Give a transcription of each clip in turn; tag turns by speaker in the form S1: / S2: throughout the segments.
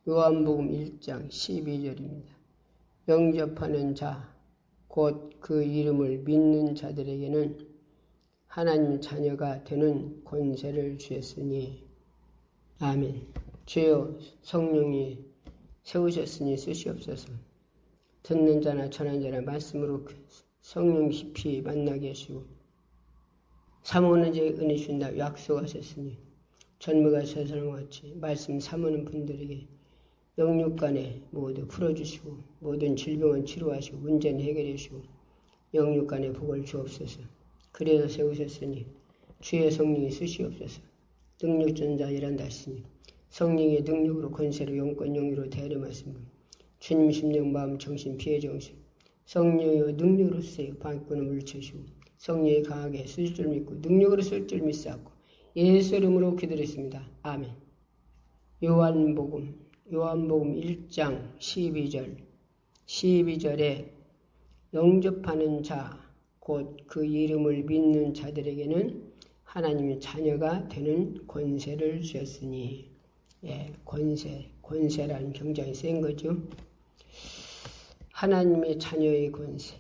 S1: 요한복음 1장 12절입니다. 영접하는 자, 곧 그 이름을 믿는 자들에게는 하나님 자녀가 되는 권세를 주셨으니. 아멘. 주여, 성령이 세우셨으니 쓰시옵소서. 듣는 자나 전하는 자나 말씀으로 성령 깊이 만나게 하시고 삼오는 자의 은혜 주신다 약속하셨으니 전무가 세상과 같이 말씀 삼오는 분들에게 영육간에 모두 풀어주시고 모든 질병은 치료하시고 문제는 해결해 주시고 영육간에 복을 주옵소서. 그래서 세우셨으니 주의 성령이 쓰시옵소서. 능력전자 일한다 하시니 성령의 능력으로 권세로 영권 영유로 대하려 말씀을 주님 심령 마음 정신 피해 정신 성령의 능력으로 쓰세요. 방꾼을 물리치시고 성령이 강하게 쓸 줄 믿고 능력으로 쓸 줄 믿사옵고 예수 이름으로 기도했습니다. 아멘. 요한복음 1장 12절에 영접하는 자, 곧 그 이름을 믿는 자들에게는 하나님의 자녀가 되는 권세를 주셨으니. 권세라는 굉장히 센 거죠. 하나님의 자녀의 권세.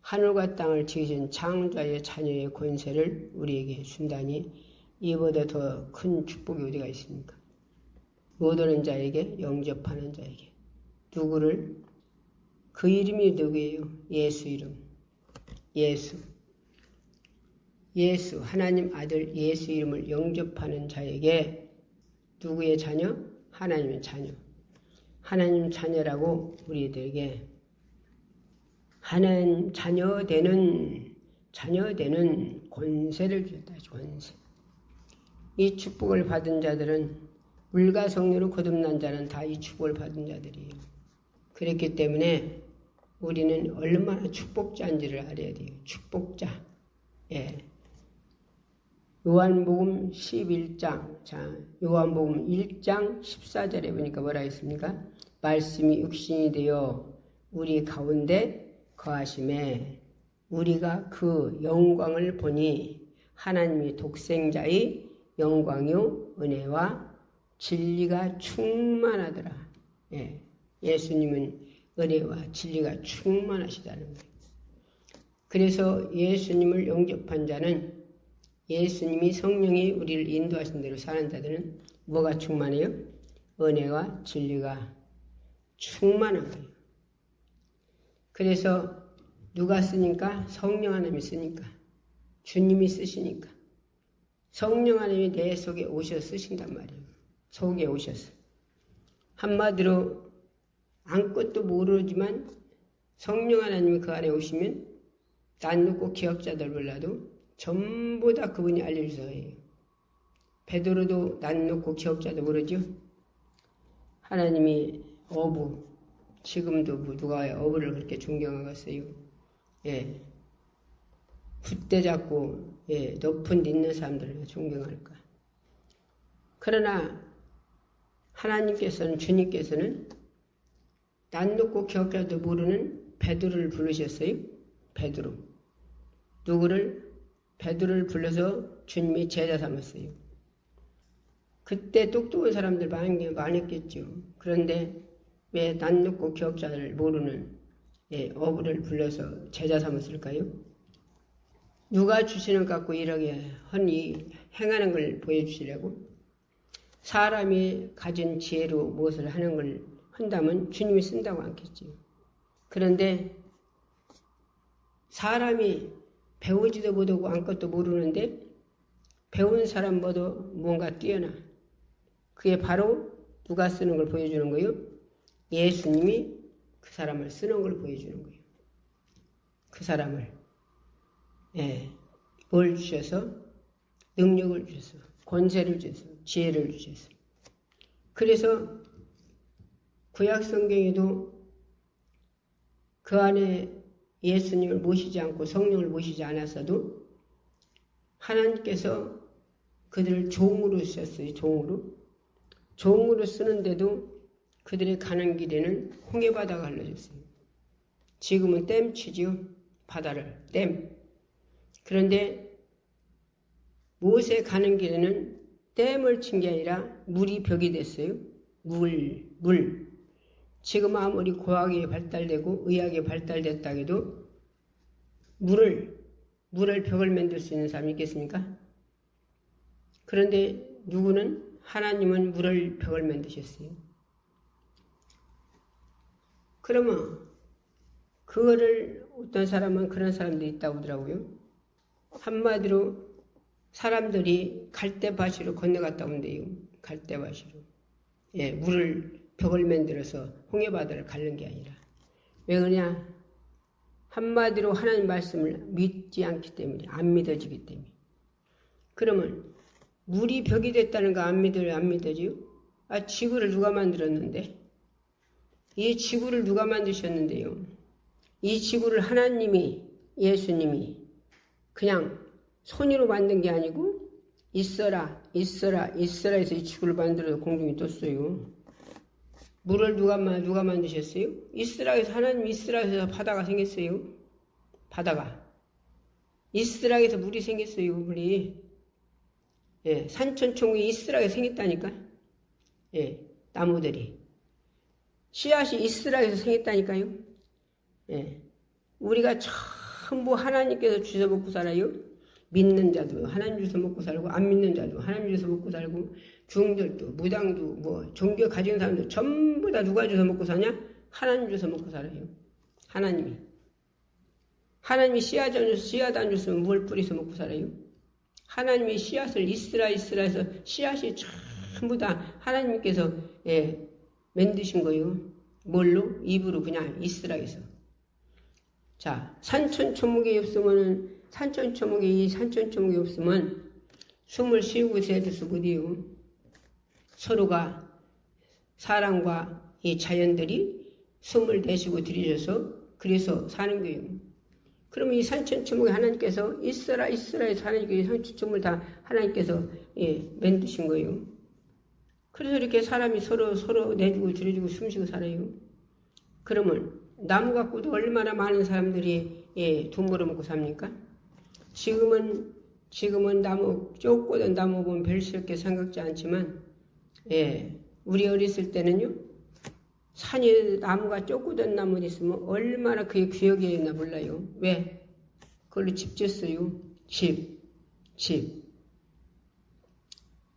S1: 하늘과 땅을 지으신 창조자의 자녀의 권세를 우리에게 준다니 이보다 더 큰 축복이 어디가 있습니까? 못 오는 자에게, 영접하는 자에게. 누구를? 그 이름이 누구예요? 예수 이름. 예수, 하나님 아들 예수 이름을 영접하는 자에게 누구의 자녀? 하나님의 자녀. 하나님 자녀라고 우리들에게 하나님 자녀 되는 권세를 주셨다. 권세. 이 축복을 받은 자들은 물과 성령으로 거듭난 자는 다 이 축복을 받은 자들이에요. 그렇기 때문에 우리는 얼마나 축복자인지를 알아야 돼요. 축복자. 요한복음 11장, 요한복음 1장 14절에 보니까 뭐라 했습니까? 말씀이 육신이 되어 우리 가운데 거하심에 우리가 그 영광을 보니 하나님의 독생자의 영광요 은혜와 진리가 충만하더라. 예수님은 은혜와 진리가 충만하시다는 거예요. 그래서 예수님을 영접한 자는 예수님이 성령이 우리를 인도하신 대로 사는 자들은 뭐가 충만해요? 은혜와 진리가 충만한 거예요. 그래서 누가 쓰니까? 성령 하나님이 쓰니까. 주님이 쓰시니까. 성령 하나님이 내 속에 오셔서 쓰신단 말이에요. 속에 오셔서. 한마디로 아무것도 모르지만 성령 하나님이 그 안에 오시면 난 놓고 기억자들 몰라도 전부 다 그분이 알려주셔서 해요. 베드로도 난 놓고 기억자도 모르죠. 하나님이 어부, 지금도 누가 어부를 그렇게 존경하겠어요. 붓대 잡고 높은 데 있는 사람들을 존경할까. 그러나 하나님께서는, 주님께서는 난 놓고 기억자도 모르는 베드로를 부르셨어요. 베드로. 누구를? 베드로를 불러서 주님이 제자 삼았어요. 그때 똑똑한 사람들 많았겠죠. 그런데 왜 난 놓고 기억자를 모르는 어부를 불러서 제자 삼았을까요? 누가 주시는 것 갖고 이렇게 행하는 걸 보여주시려고? 사람이 가진 지혜로 무엇을 하는 걸 한다면 주님이 쓴다고 않겠지요. 그런데 사람이 배우지도 못하고 아무것도 모르는데 배운 사람보다 뭔가 뛰어나. 그게 바로 누가 쓰는 걸 보여주는 거예요? 예수님이 그 사람을 쓰는 걸 보여주는 거예요. 그 사람을 뭘 주셔서? 능력을 주셔서, 권세를 주셔서, 지혜를 주셔서. 그래서 구약 성경에도 그 안에 예수님을 모시지 않고 성령을 모시지 않았어도 하나님께서 그들을 종으로 쓰셨어요. 종으로 쓰는데도 그들이 가는 길에는 홍해바다가 흘러졌어요. 지금은 댐치지요. 바다를 댐. 그런데 모세 가는 길에는 댐을 친 게 아니라 물이 벽이 됐어요. 물. 지금 아무리 과학이 발달되고 의학이 발달됐다 해도 물을 벽을 만들 수 있는 사람이 있겠습니까? 그런데 누구는 하나님은 물을 벽을 만드셨어요. 그러면 그거를 어떤 사람은 그런 사람들이 있다고 하더라고요. 한마디로 사람들이 갈대밭으로 건너갔다 온대요. 갈대밭으로. 예, 벽을 만들어서 홍해바다를 가는 게 아니라. 왜 그러냐? 한마디로 하나님 말씀을 믿지 않기 때문에, 안 믿어지기 때문에. 그러면 물이 벽이 됐다는 거 안 믿어지요? 지구를 누가 만들었는데? 이 지구를 누가 만드셨는데요? 이 지구를 하나님이, 예수님이 그냥 손으로 만든 게 아니고 있어라 해서 이 지구를 만들어서 공중에 떴어요. 물을 누가 만드셨어요? 있으라 해서 하나님이 있으라 해서 바다가 생겼어요. 바다가. 있으라 해서 물이 생겼어요. 물이. 예, 산천초목이 있으라 해서 생겼다니까. 예, 나무들이. 씨앗이 있으라 해서 생겼다니까요. 예, 우리가 전부 하나님께서 주워 먹고 살아요. 믿는 자도 하나님 주워 먹고 살고, 안 믿는 자도 하나님 주워 먹고 살고, 중들도 무당도 종교 가진 사람도 전부 다 누가 주워 먹고 사냐? 하나님 주워 먹고 살아요. 하나님이 씨앗 안 줬으면 뭘 뿌리서 먹고 살아요? 하나님이 씨앗을 있으라 해서 씨앗이 전부 다 하나님께서 만드신 거예요. 뭘로? 입으로 그냥 있으라 해서. 자, 산천초목이 없으면 숨을 쉬고 있어야 돼서 어디요? 서로가 사람과 이 자연들이 숨을 내쉬고 들이셔서 그래서 사는 거예요. 그러면 이 산천초목에 하나님께서 있어라 해서 하나님께서 산천초목을 다 하나님께서 만드신 거예요. 그래서 이렇게 사람이 서로 내주고 줄여주고 숨쉬고 살아요. 그러면 나무 갖고도 얼마나 많은 사람들이 돈 벌어먹고 삽니까? 지금은 쫓고던 나무 보면 별스럽게 생각지 않지만 우리 어렸을 때는요, 산에 나무가 쫓고던 나무 있으면 얼마나 그게 귀하게였나 몰라요. 왜? 그걸로 집 지었어요. 집.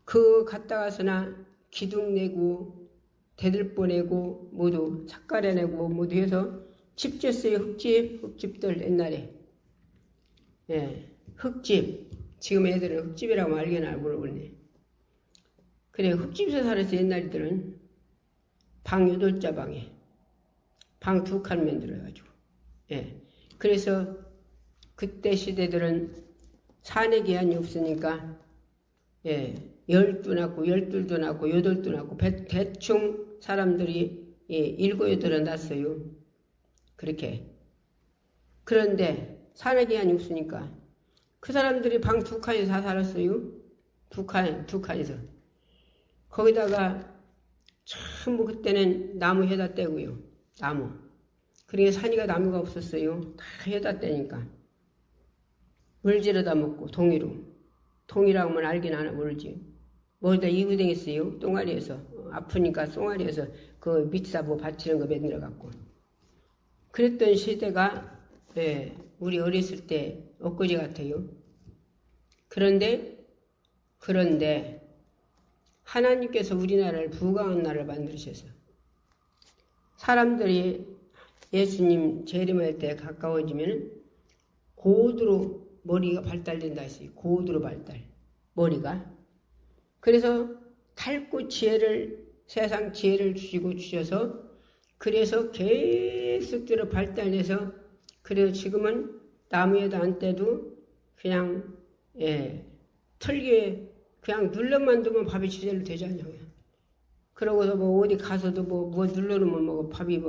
S1: 그거 갔다 가서나 기둥 내고 대들보 내고 모두 삭가래 내고 모두 해서 집 지었어요. 흙집들 옛날에. 흙집. 지금 애들은 흙집이라고 알게나 모르겠네. 그래, 흙집에서 살았어. 옛날들은 방 8자 방에 방 2칸 만들어가지고. 그래서 그때 시대들은 산에 기한이 없으니까 10도 낳고 12도 낳고 8도 낳고 대충 사람들이 7, 8은 낳았어요. 그렇게. 그런데 산에 기한이 없으니까 그 사람들이 방 2칸에서 다 살았어요. 2칸에서. 거기다가 전부 그때는 나무 해다 떼고요. 나무. 그러니까 산이가 나무가 없었어요. 다 해다 떼니까. 물질에다 먹고 동이로. 동이라고 하면 알긴 하나 모르지. 뭐다 이구댕했어요. 똥아리에서. 아프니까 똥아리에서 그 밑사 받치는 거 만들어 갖고. 그랬던 시대가 우리 어렸을 때 엊그제 같아요. 그런데 하나님께서 우리나라를 부강한 나라를 만드셔서 사람들이 예수님 재림할 때 가까워지면 고도로 머리가 발달된다 했어요. 고도로 발달. 머리가. 그래서 탈구 세상 지혜를 주셔서 그래서 계속대로 발달해서 그래서 지금은 나무에도 안 떼도 그냥 털기에 그냥 눌러만 두면 밥이 지절로 되잖아요. 그러고서 어디 가서도 뭐 눌러놓으면 밥이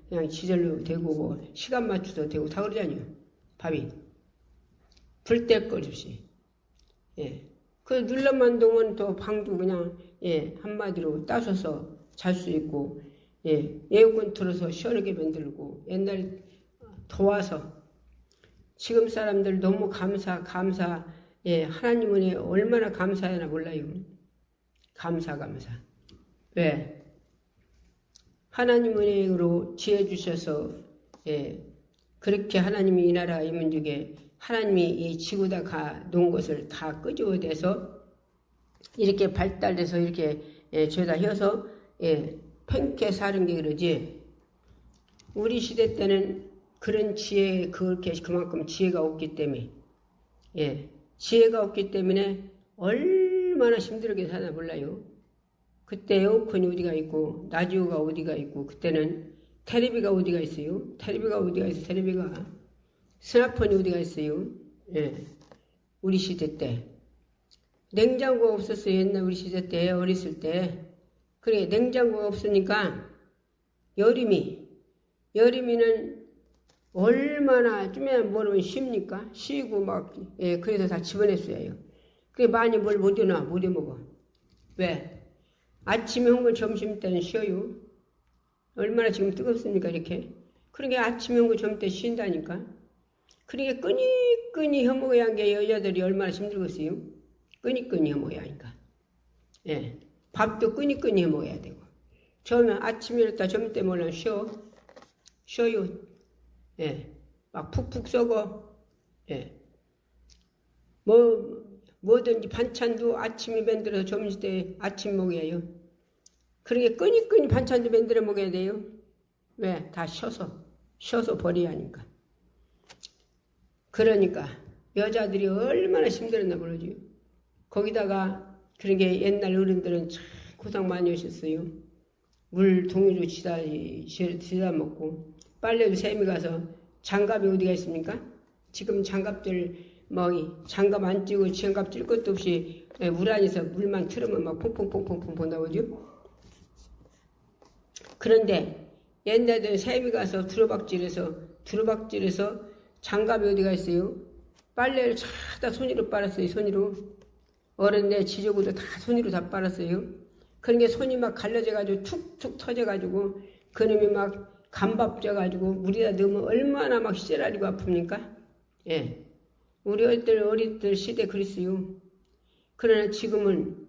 S1: 그냥 지절로 되고 시간 맞춰도 되고 다 그러잖아요. 밥이. 불때거리없이. 그 눌러만 두면 또 방도 그냥 한마디로 따셔서 잘 수 있고 에어컨 틀어서 시원하게 만들고 옛날에 더워서 지금 사람들 너무 감사 하나님은 얼마나 감사하나 몰라요. 감사. 왜? 하나님 은혜로 지혜 주셔서 그렇게 하나님이 이 나라 이 민족에 하나님이 이 지구다 가 놓은 것을 다 끄집어내서 이렇게 발달돼서 이렇게 죄다 혀서 팽케 사는 게 그러지. 우리 시대 때는 그런 지혜 그렇게 그만큼 지혜가 없기 때문에 지혜가 없기 때문에 얼마나 힘들게 사나 몰라요. 그때 에어컨이 어디가 있고 라디오가 어디가 있고 그때는 텔레비가 어디가 있어요? 텔레비가 어디가 있어? 텔레비가 스마트폰이 어디가 있어요? 우리 시대 때 냉장고가 없었어요. 옛날 우리 시대 때 어렸을 때 그래 냉장고가 없으니까 여름이는 얼마나 좀만 모르면 쉽니까? 쉬고 막 그래서 다 집어냈어요. 그래 많이 뭘 못 해먹어. 왜? 아침에 한 건 점심 때는 쉬어요. 얼마나 지금 뜨겁습니까 이렇게. 그러니까 아침에 한 건 점심 때 쉰다니까. 그러니까 끈이 해먹어야 한 게 여자들이 얼마나 힘들겠어요. 끈이 해먹어야 하니까. 밥도 끈이 해먹어야 되고. 처음에 아침에 일어났다 점심 때 몰라 쉬어요. 막 푹푹 썩어. 뭐든지 반찬도 아침에 만들어서 점심 때 아침 먹어야요. 그러게 끈이 반찬도 만들어 먹어야 돼요. 왜? 다 쉬어서 버려야 하니까. 그러니까 여자들이 얼마나 힘들었나 모르지. 거기다가 그러게 옛날 어른들은 참 고생 많이 하셨어요. 물 동이로 지다 먹고 빨래도 샘이 가서 장갑이 어디가 있습니까? 지금 장갑들 장갑 안 찌고 장갑 찔 것도 없이 물 안에서 물만 틀으면 막 퐁퐁퐁퐁 나오죠. 그런데 옛날에 샘이 가서 두루박질해서 장갑이 어디가 있어요? 빨래를 다 손으로 빨았어요. 손으로. 어른네 지저구도 다 손으로 다 빨았어요. 그러니까 손이 막 갈라져가지고 툭툭 터져가지고 그놈이 막 감밥져가지고 물에다 넣으면 얼마나 막 씨라리고 아픕니까? 우리 어릴 시대 그랬어요. 그러나 지금은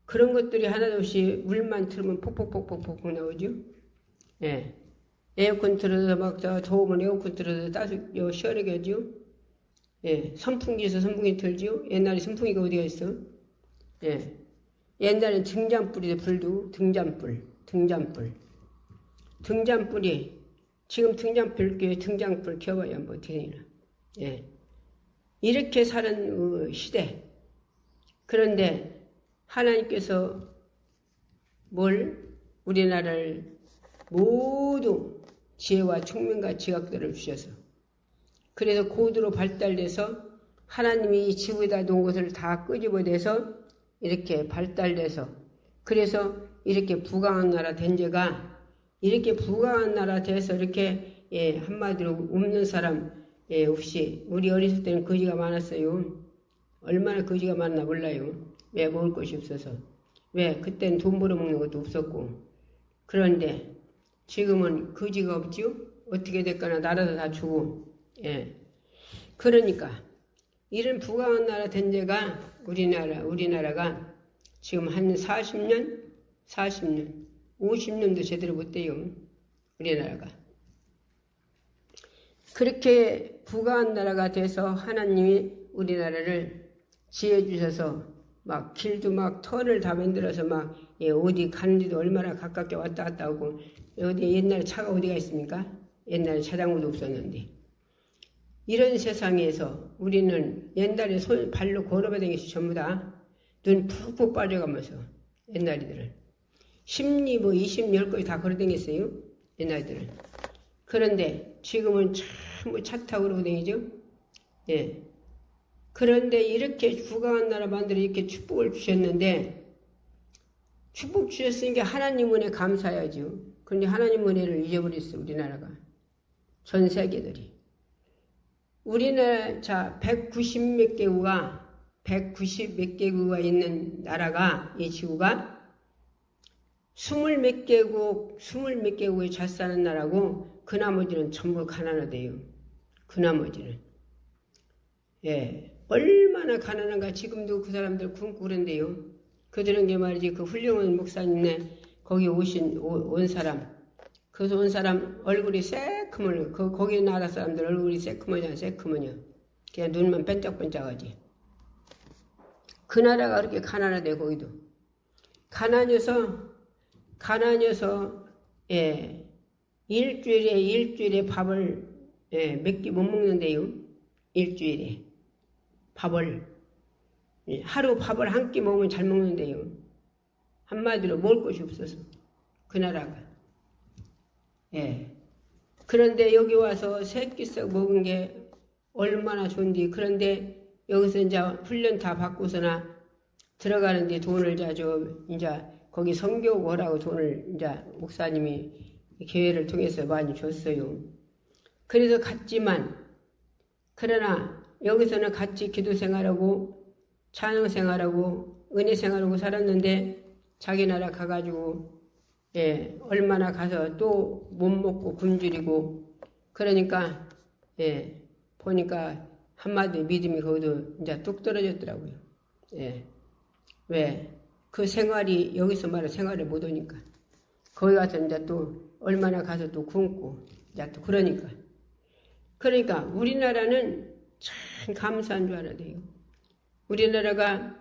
S1: 그런 것들이 하나도 없이 물만 틀으면 폭폭폭폭폭 나오죠. 에어컨 틀어서 막 더우면 에어컨 틀어서 따뜻하게 시원하게 하죠. 선풍기에서 선풍기 틀죠. 옛날에 선풍기가 어디가 있어? 옛날엔 등잔불이래. 불도 등잔불이 지금 등잔불 켜봐야 뭐 어떻게 되나. 이렇게 사는 시대. 그런데 하나님께서 우리나라를 모두 지혜와聰明과 지각들을 주셔서 그래서 고도로 발달돼서 하나님이 이 지구에다 놓은 것을 다 끄집어내서 이렇게 발달돼서 그래서 이렇게 부강한 나라 된 제가 이렇게 부강한 나라 돼서 이렇게 한마디로 없는 사람 없이 우리 어렸을 때는 거지가 많았어요. 얼마나 거지가 많나 몰라요. 왜? 먹을 것이 없어서. 왜? 그때는 돈 벌어먹는 것도 없었고. 그런데 지금은 거지가 없죠? 어떻게 될까나 나라도 다 주고. 그러니까 이런 부강한 나라 된 데가 우리나라가 지금 한 40년, 50년도 제대로 못 돼요. 우리나라가. 그렇게 부강한 나라가 돼서 하나님이 우리나라를 지혜 주셔서 막 길도 막 터널 다 만들어서 막 어디 가는지도 얼마나 가깝게 왔다 갔다 하고 어디 옛날에 차가 어디가 있습니까? 옛날에 차량도 없었는데 이런 세상에서 우리는 옛날에 발로 걸어다니면서 전부 다 눈 푹푹 빠져가면서 옛날이들은 10리 20리 거의 다 걸어다녔어요. 옛날들은. 그런데 지금은 참 차 타고 걸어다니죠. 그런데 이렇게 부강한 나라 만들어 이렇게 축복을 주셨는데 축복 주셨으니까 하나님 은혜 감사해야죠. 그런데 하나님 은혜를 잊어버렸어 우리나라가. 전 세계들이. 우리나라 190몇 개국가 있는 나라가 이 지구가 20몇 개국에 잘 사는 나라고 그 나머지는 전부 가난하대요. 그 나머지는. 얼마나 가난한가 지금도 그 사람들 굶고 그런데요. 그들은 게 말이지 그 훌륭한 목사님네 거기 온 사람 그래서 온 사람 얼굴이 새크머니, 거기 나라 사람들 얼굴이 새크머니야, 새크머니야. 그냥 눈만 반짝반짝하지. 그 나라가 그렇게 가난하대, 거기도. 가난해서, 예, 일주일에 밥을, 예, 몇 끼 못 먹는데요. 일주일에. 밥을. 예, 하루 밥을 한 끼 먹으면 잘 먹는데요. 한마디로 먹을 것이 없어서. 그 나라가. 예. 그런데 여기 와서 세 끼 썩 먹은 게 얼마나 좋은지. 그런데 여기서 이제 훈련 다 받고서나 들어가는데 돈을 이제 거기 성교 오라고 돈을 이제 목사님이 교회를 통해서 많이 줬어요. 그래서 갔지만, 그러나 여기서는 같이 기도 생활하고 찬양 생활하고 은혜 생활하고 살았는데 자기 나라 가가지고 예, 얼마나 가서 또 못 먹고 굶주리고 그러니까 예, 보니까 한마디 믿음이 거기도 이제 뚝 떨어졌더라고요. 예. 왜? 그 생활이 여기서 말해 생활을 못 오니까 거기 가서 이제 또 얼마나 가서 또 굶고 이제 또 그러니까 우리나라는 참 감사한 줄 알아야 돼요. 우리나라가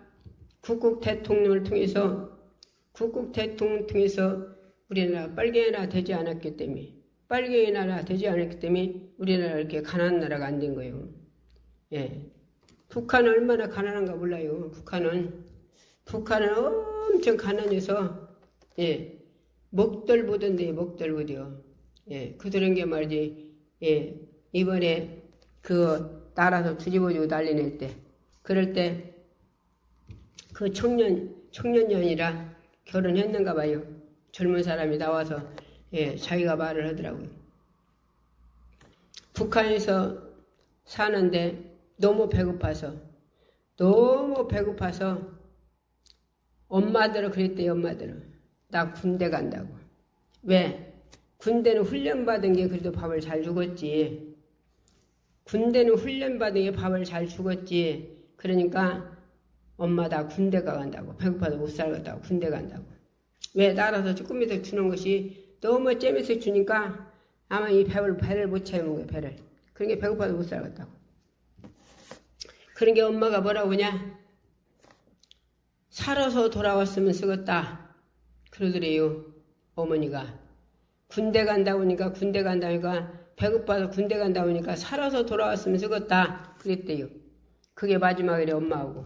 S1: 국국 대통령을 통해서 우리나라 빨갱이 나라 되지 않았기 때문에 우리나라가 이렇게 가난한 나라가 안 된 거예요. 예. 북한은 얼마나 가난한가 몰라요. 북한은 엄청 가난해서 예. 먹들 보던데요. 예. 그들은 게 말이지. 예. 이번에 그 나라서 뒤집어지고 난리 낼 때 그럴 때 그 청년이 아니라 결혼했는가 봐요. 젊은 사람이 나와서 예, 자기가 말을 하더라고요. 북한에서 사는데 너무 배고파서 엄마들은 그랬대요. 엄마들은 나 군대 간다고. 왜? 군대는 훈련받은 게 그래도 밥을 잘 주겠지. 그러니까 엄마 나 군대 간다고. 배고파서 못 살겠다고 군대 간다고. 왜? 따라서 조금씩 주는 것이 너무 잼에서 주니까 아마 이 배를 못 채우는 거예요. 배를. 그러니까 배고파서 못 살겠다고. 그러니까 엄마가 뭐라고 하냐? 살아서 돌아왔으면 쓰겠다. 그러더래요. 어머니가. 군대 간다고 하니까 배고파서 군대 간다고 하니까 살아서 돌아왔으면 쓰겠다. 그랬대요. 그게 마지막이래. 엄마하고.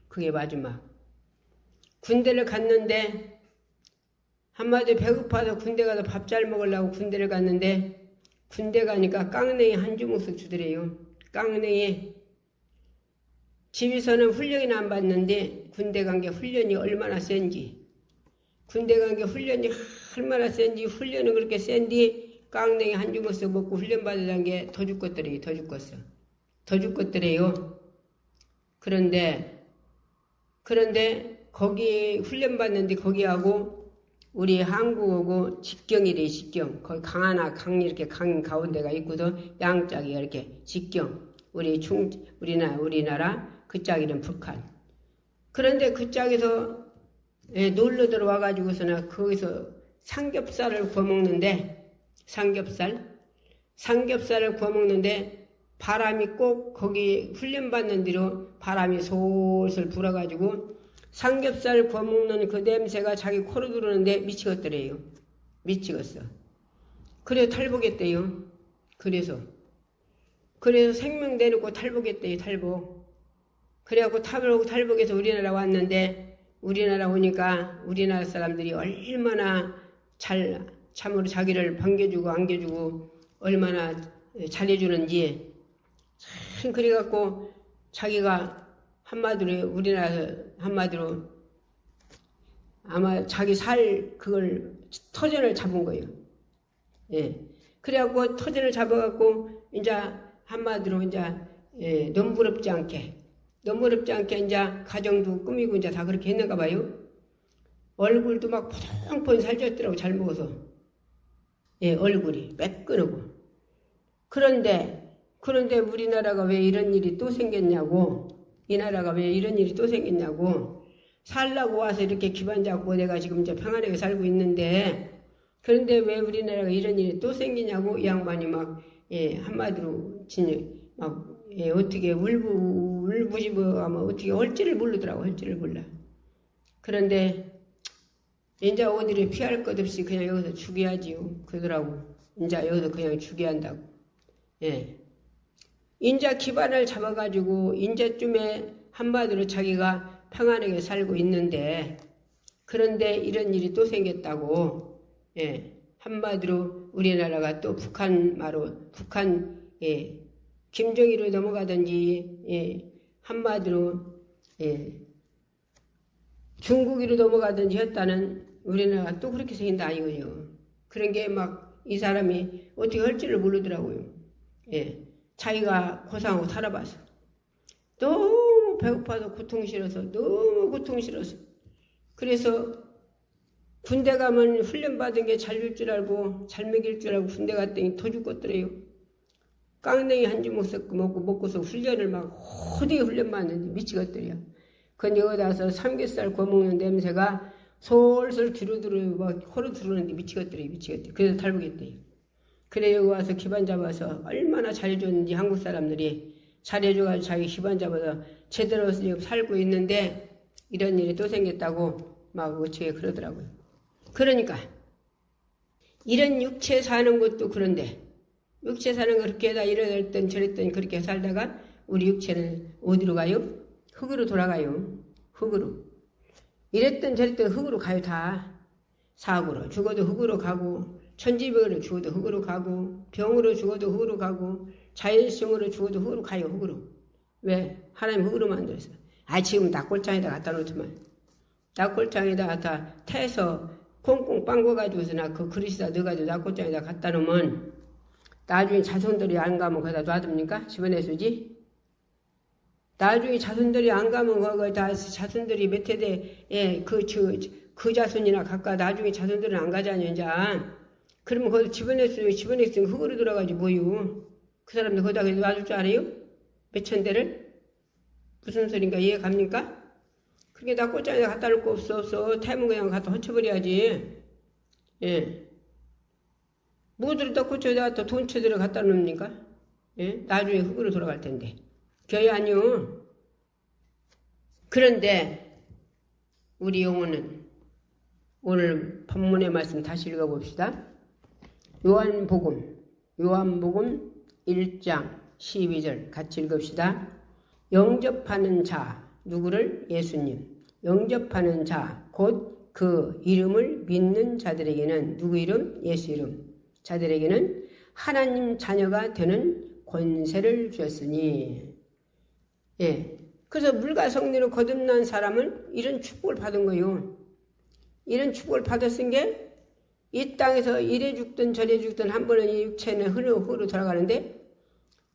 S1: 그게 마지막. 군대를 갔는데 한마디 배고파서 군대 가서 밥 잘 먹으려고 군대를 갔는데 군대 가니까 깡냉이 한 주먹씩 주더래요. 깡냉이. 집에서는 훈련이나 안 받는데 군대 간 게 훈련이 얼마나 센지. 훈련은 그렇게 센디 깡냉이 한 주먹씩 먹고 훈련 받으라는 게 더 죽겠더래요. 그런데 거기 훈련 받는데 거기하고 우리 한국하고 직경이래. 직경. 거기 강 이렇게 강 가운데가 있고서 양짝이 이렇게 직경. 우리나라 그 짝이는 북한. 그런데 그 짝에서 놀러 들어와가지고서는 거기서 삼겹살을 구워 먹는데 바람이 꼭 거기 훈련받는 대로 바람이 솔솔 불어가지고 삼겹살 구워 먹는 그 냄새가 자기 코로 들어오는데 미치겠더래요. 그래서 탈북했대요. 그래서 생명 내놓고 탈북했대요. 그래갖고 탈북해서 우리나라 왔는데 우리나라 오니까 우리나라 사람들이 얼마나 참으로 자기를 반겨주고 안겨주고 얼마나 잘해주는지 그래갖고 자기가 한마디로 아마 자기 그걸 터전을 잡은 거예요. 예. 그래갖고 터전을 잡아갖고 이제 한마디로 넘부럽지 않게 이제 가정도 꾸미고 이제 다 그렇게 했는가 봐요. 얼굴도 막 포동포동 살쪘더라고. 잘 먹어서. 예, 얼굴이 매끈하고. 그런데 우리나라가 왜 이런 일이 또 생겼냐고. 살라고 와서 이렇게 기반 잡고 내가 지금 이제 평안하게 살고 있는데 그런데 왜 우리나라가 이런 일이 또 생기냐고 이 양반이 막 한마디로 막 어떻게 울부짖어가면 어떻게 할지를 모르더라고. 할지를 몰라. 그런데 인자 어디를 피할 것 없이 그냥 여기서 죽여야지요. 그러더라고. 인자 여기서 그냥 죽여야 한다고. 인자 기반을 잡아가지고 인자쯤에 한마디로 자기가 평안하게 살고 있는데 그런데 이런 일이 또 생겼다고. 한마디로 우리나라가 또 북한 김정일로 넘어가든지 한마디로 중국으로 넘어가든지 했다는 우리나라가 또 그렇게 생긴다 이거죠. 그런 게 막 이 사람이 어떻게 할지를 모르더라고요. 자기가 고생하고 살아봐서 너무 배고파서 고통 싫어서 너무 고통 싫어서 그래서 군대 가면 훈련 받은 게 잘 줄 줄 알고 잘 먹일 줄 알고 군대 갔더니 더 죽겠더래요. 깡냉이 한 주먹 섞고 먹고서 훈련을 막 호되게 훈련 받는데 미치겠더래요. 근데 여기 와서 삼겹살 구워 먹는 냄새가 솔솔 뒤로 막 호로 들어오는데 미치겠더래요. 그래서 탈북했대요. 그래 여기 와서 기반 잡아서 얼마나 잘해줬는지 한국 사람들이 잘해줘가지고 자기 기반 잡아서 제대로 살고 있는데 이런 일이 또 생겼다고 막 어떻게 그러더라고요. 그러니까 이런 육체 사는 것도 그런데 육체 사는 거 그렇게 다 이러던 저랬던 그렇게 살다가 우리 육체는 어디로 가요? 흙으로 돌아가요. 흙으로. 이랬던 저랬던 흙으로 가요. 다. 사고로 죽어도 흙으로 가고 천지병으로 죽어도 흙으로 가고 병으로 죽어도 흙으로 가고 자연성으로 죽어도 흙으로 가요. 흙으로. 왜? 하나님 흙으로 만들었어. 지금 낙골장에다 갖다 놓지만 낙골장에다 갖다 태서 콩콩 빵궈가지고서 그 그릇에다 넣어가지고 낙골장에다 갖다 놓으면 나중에 자손들이 안 가면 거기다 놔둡니까? 집어내주지? 나중에 자손들이 안 가면 거기다 자손들이 몇 세대 그 자손이나 각각 나중에 자손들은 안 가자니 이제 그러면 거기다 집어냈으면 흙으로 들어가지 뭐요? 그 사람들 거기다 놔줄 줄 알아요? 몇천 대를? 무슨 소린가 이해 갑니까? 그게 다 꽃장에다 갖다 놓을 거 없어. 태문 그냥 갖다 얹혀버려야지. 뭐들다 꽃장에다 갖다 돈체들을 갖다 놓습니까? 나중에 흙으로 돌아갈 텐데. 교회 아니요. 그런데 우리 영혼은 오늘 본문의 말씀 다시 읽어봅시다. 요한복음 1장 12절 같이 읽읍시다. 영접하는 자 누구를? 예수님. 영접하는 자 곧 그 이름을 믿는 자들에게는 누구 이름? 예수 이름. 자들에게는 하나님 자녀가 되는 권세를 주었으니 그래서 물과 성령으로 거듭난 사람은 이런 축복을 받은 거예요. 이런 축복을 받았은 게 이 땅에서 이래 죽든 저래 죽든 한 번은 이 육체는 흙으로 돌아가는데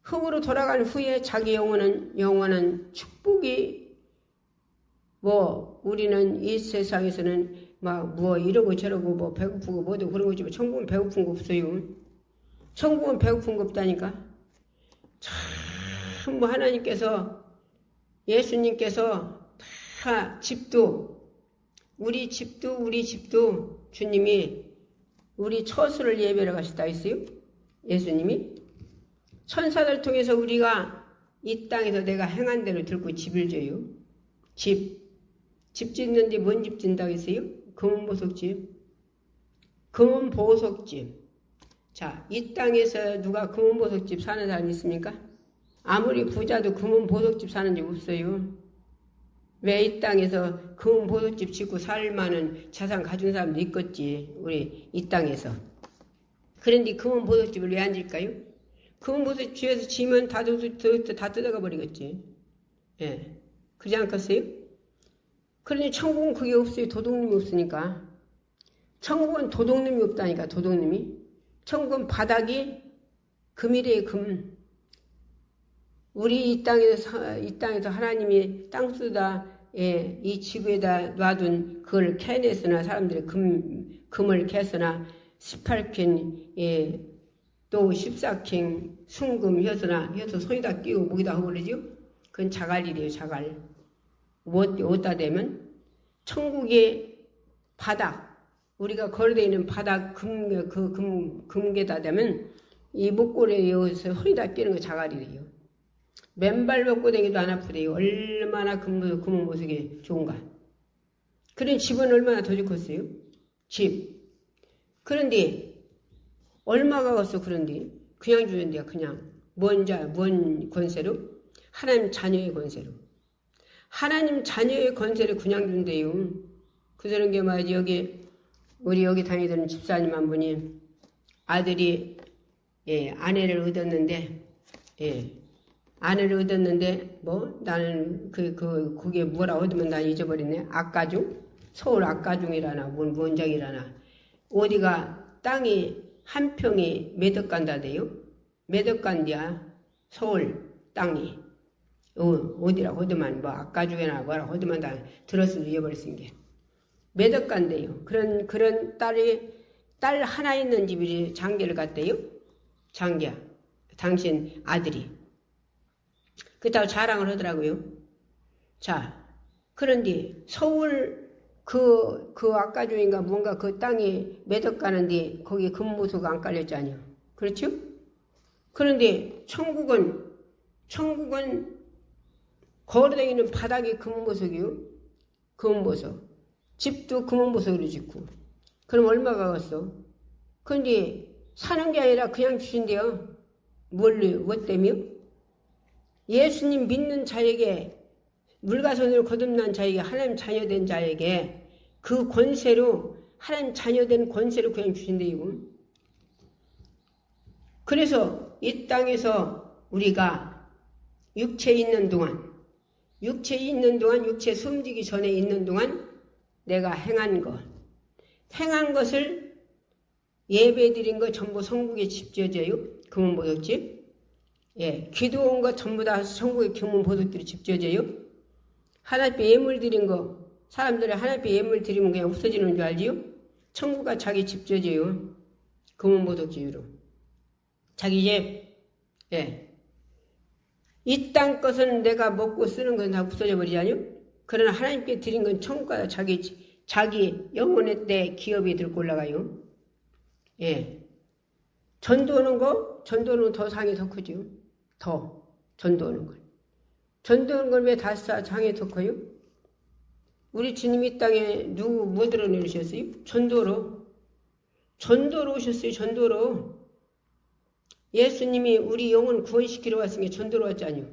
S1: 흙으로 돌아간 후에 자기 영원한 축복이 우리는 이 세상에서는 이러고 저러고 배고프고 뭐도 그런 거지 천국은 배고픈 거 없어요. 천국은 배고픈 거 없다니까. 참 하나님께서 예수님께서 다 우리 집도 주님이 우리 처소를 예배를 가시다 했어요. 예수님이 천사들 통해서 우리가 이 땅에서 내가 행한 대로 들고 집을 줘요. 집 짓는데 뭔 집 짓는다고 했어요? 금은보석집. 자, 이 땅에서 누가 금은보석집 사는 사람 있습니까? 아무리 부자도 금은보석집 사는 집 없어요. 왜 이 땅에서 금은보석집 짓고 살 만한 자산 가진 사람도 있겠지. 우리 이 땅에서. 그런데 금은보석집을 왜 안 질까요? 금은보석집 뒤에서 지면 다 뜯어가 버리겠지. 그러지 않겠어요? 그러니 천국은 그게 없어요. 도둑님이 없으니까. 천국은 도둑님이 없다니까. 도둑님이. 천국은 바닥이 금이래요. 금. 우리 이 땅에서 하나님이 땅수다 이 지구에다 놔둔 그걸 캐내서나 사람들이 금을 캐서나 18캔 또 14캔 순금 해서 손에다 끼고 목에다 허물리죠. 그건 자갈이래요. 자갈. 어디다 대면 천국의 바닥 우리가 걸어다니는 바닥 금게다 되면 이 목골에 여기서 허리다 끼는 거 자갈이래요. 맨발 벗고 다니기도 안 아프대요. 얼마나 금은보석이 좋은가. 그런 집은 얼마나 더 좋겠어요? 집. 그런데 얼마가 걷어 그런데 그냥 주는데요. 그냥 뭔 권세로? 하나님 자녀의 권세로. 하나님 자녀의 권세를 그냥 준대요. 그러는 게 말이지. 우리 여기 다니던 집사님 한 분이 아들이 아내를 얻었는데 나는 그게 뭐라 얻으면 난 잊어버렸네. 악가중? 서울 악가중이라나 원장이라나 어디가 땅이 한 평이 몇 억 간다대요. 몇 억 간디야. 서울 땅이 어디라고 하더만 악가중이나 뭐라고 하더만 다 들었으면 잊어버렸은 게 몇 억 간대요. 그런 딸 하나 있는 집이 장계를 갔대요. 장계야. 당신 아들이. 그렇다고 자랑을 하더라고요. 자, 그런데 서울 그 악가중인가 뭔가 그 땅이 몇 억 가는데 거기에 금보수가 안 깔렸잖아요. 그렇죠? 그런데 천국은 걸어다니는 바닥이 금보석이요. 금보석. 집도 금보석으로 짓고. 그럼 얼마가 갔어? 그런데 사는 게 아니라 그냥 주신대요. 뭐 때문에? 예수님 믿는 자에게 물가손으로 거듭난 자에게 하나님 자녀된 자에게 그 권세로 하나님 자녀된 권세로 그냥 주신대요. 그래서 이 땅에서 우리가 육체 있는 동안 육체 숨지기 전에 있는 동안 내가 행한 것을 예배드린 거 전부 성국에 집져져요. 금은보석집. 기도한 거 전부 다 성국의 금은보석들이 집져져요. 하나님께 예물 드린 거 사람들이 하나님께 예물 드리면 그냥 없어지는 줄 알지요? 천국가 자기 집져져요. 금은보석집으로. 자기 집. 이 땅 것은 내가 먹고 쓰는 건 다 없어져 버리잖아요. 그러나 하나님께 드린 건 천국가 자기 영혼의 때 기업이 들고 올라가요. 전도하는 더 상이 더 크죠. 전도하는 걸 왜 다 상이 더 커요? 우리 주님 이 땅에 뭐 드러내셨어요? 전도로 오셨어요. 전도로. 예수님이 우리 영혼 구원시키러 왔으니 전도로 왔잖아요.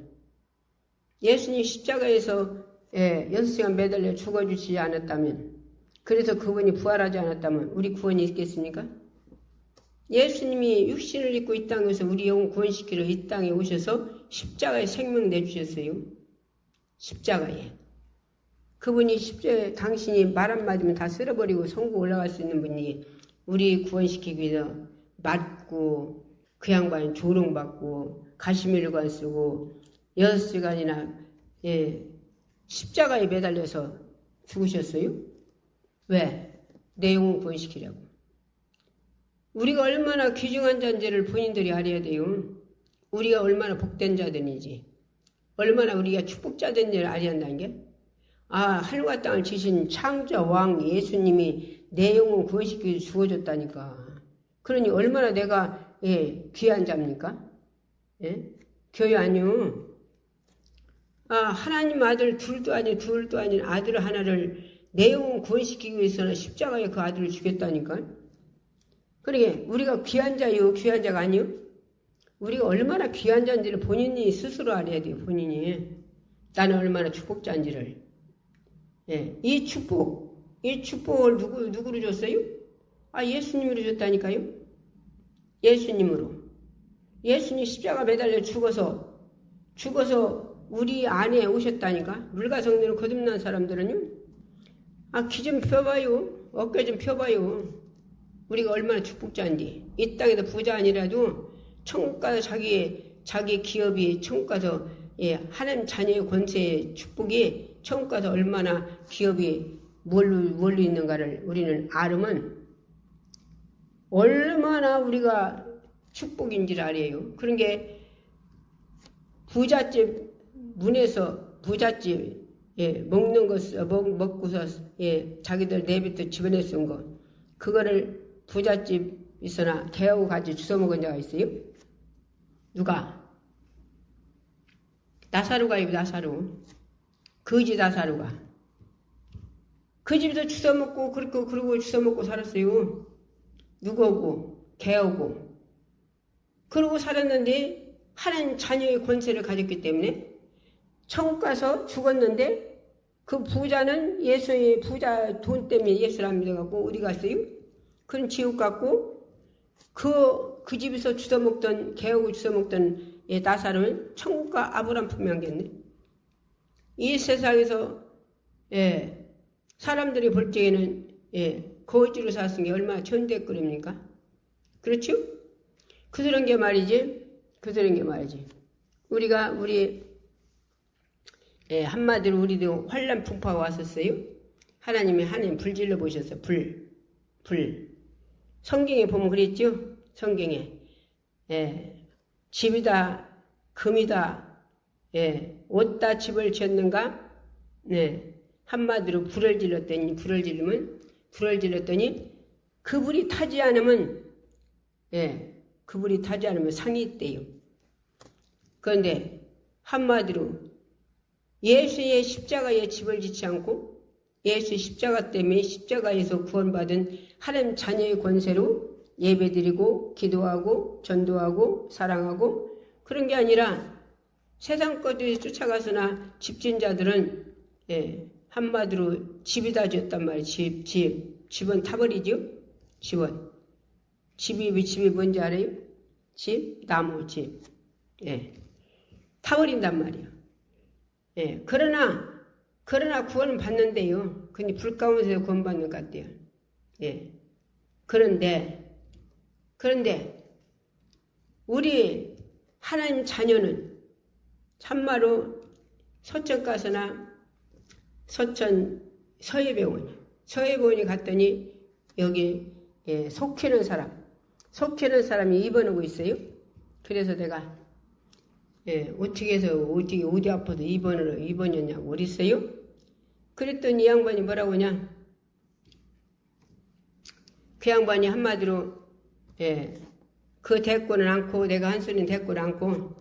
S1: 예수님 십자가에서 6시간 매달려 죽어주시지 않았다면, 그래서 그분이 부활하지 않았다면 우리 구원이 있겠습니까? 예수님이 육신을 입고 이 땅에서 우리 영혼 구원시키러 이 땅에 오셔서 십자가에 생명 내주셨어요. 십자가에. 그분이 십자가에 당신이 말 한마디면 다 쓸어버리고 성국 올라갈 수 있는 분이 우리 구원시키기 위해서 맞고 그 양반이 조롱받고 가시밀관 쓰고 6시간이나 십자가에 매달려서 죽으셨어요? 왜? 내 영혼 구원시키려고. 우리가 얼마나 귀중한 자인지를 본인들이 알아야 돼요. 우리가 얼마나 복된 자들인지, 얼마나 우리가 축복자들인지를 알아야 한다는 게. 하늘과 땅을 지신 창조왕 예수님이 내 영혼 구원시키고 죽어줬다니까. 그러니 얼마나 내가 귀한 자입니까? 교회 아니요. 하나님 아들 둘도 아닌 아들 하나를 내 영혼 구원시키기 위해서는 십자가에 그 아들을 죽였다니까. 그러게 우리가 귀한 자요, 귀한 자가 아니요. 우리가 얼마나 귀한 자인지를 본인이 스스로 알아야 돼요. 본인이. 나는 얼마나 축복자인지를. 이 축복을 누구로 줬어요? 예수님으로 줬다니까요. 예수님으로. 예수님 십자가 매달려 죽어서 우리 안에 오셨다니까. 물가성리로 거듭난 사람들은요. 기 좀 펴봐요. 어깨 좀 펴봐요. 우리가 얼마나 축복자인지. 이 땅에서 부자 아니라도 천국 가서 자기 기업이 천국 가서 하나님 자녀의 권세의 축복이 천국 가서 얼마나 기업이 뭘로 있는가를 우리는 알으면 얼마나 우리가 축복인지를 알아요. 그런 게 부잣집 문에서 부잣집 먹는 거 먹고서 자기들 내비터 집어내 쓴 거 그거를 부잣집에서나 개하고 같이 주워 먹은 자가 있어요? 누가? 나사로가 입 나사로. 거지 나사로가. 그 집에서 주워 먹고 그러고 주워 먹고 살았어요. 누구하고? 개하고. 그러고 살았는데 하나님 자녀의 권세를 가졌기 때문에 천국 가서 죽었는데 그 부자는 예수의 부자 돈 때문에 예수를 안 믿어갖고 어디 갔어요? 그런 지옥 갔고 그 집에서 주워먹던 개하고 주워먹던 나사로는 천국과 아브라함 품에 안겼네. 이 세상에서 사람들이 볼 적에는 거지로 사는 게 얼마나 전대급입니까? 그렇죠? 그런 게 말이지. 우리 한마디로 우리도 환란 풍파가 왔었어요. 하나님 불질러 보셨어요. 불. 성경에 보면 그랬죠? 성경에 집이다 금이다 옷다 집을 지었는가? 한마디로 불을 질렀더니 그 불이 타지 않으면 상이 있대요. 그런데 한마디로 예수의 십자가에 집을 짓지 않고 예수의 십자가 때문에 십자가에서 구원받은 하나님 자녀의 권세로 예배드리고 기도하고 전도하고 사랑하고 그런 게 아니라 세상 것들이 쫓아가서나 집진 자들은 한마디로 집이다 지었단 말이에요. 집은 타버리죠. 집이 뭔지 알아요? 나무 집. 타버린단 말이에요. 그러나 구원은 받는데요. 근데 불 가운데서 구원받는 것 같아요. 그런데 우리 하나님 자녀는 참말로 서천 가서나 서해병원에 갔더니 여기 속히는 사람이 입원하고 있어요. 그래서 내가 어떻게 해서 어디 아파서 입원이었냐고 그랬어요. 그랬더니 이 양반이 뭐라고 하냐. 그 양반이 한마디로 그 대꾸는 않고 내가 한 소리는 대꾸를 않고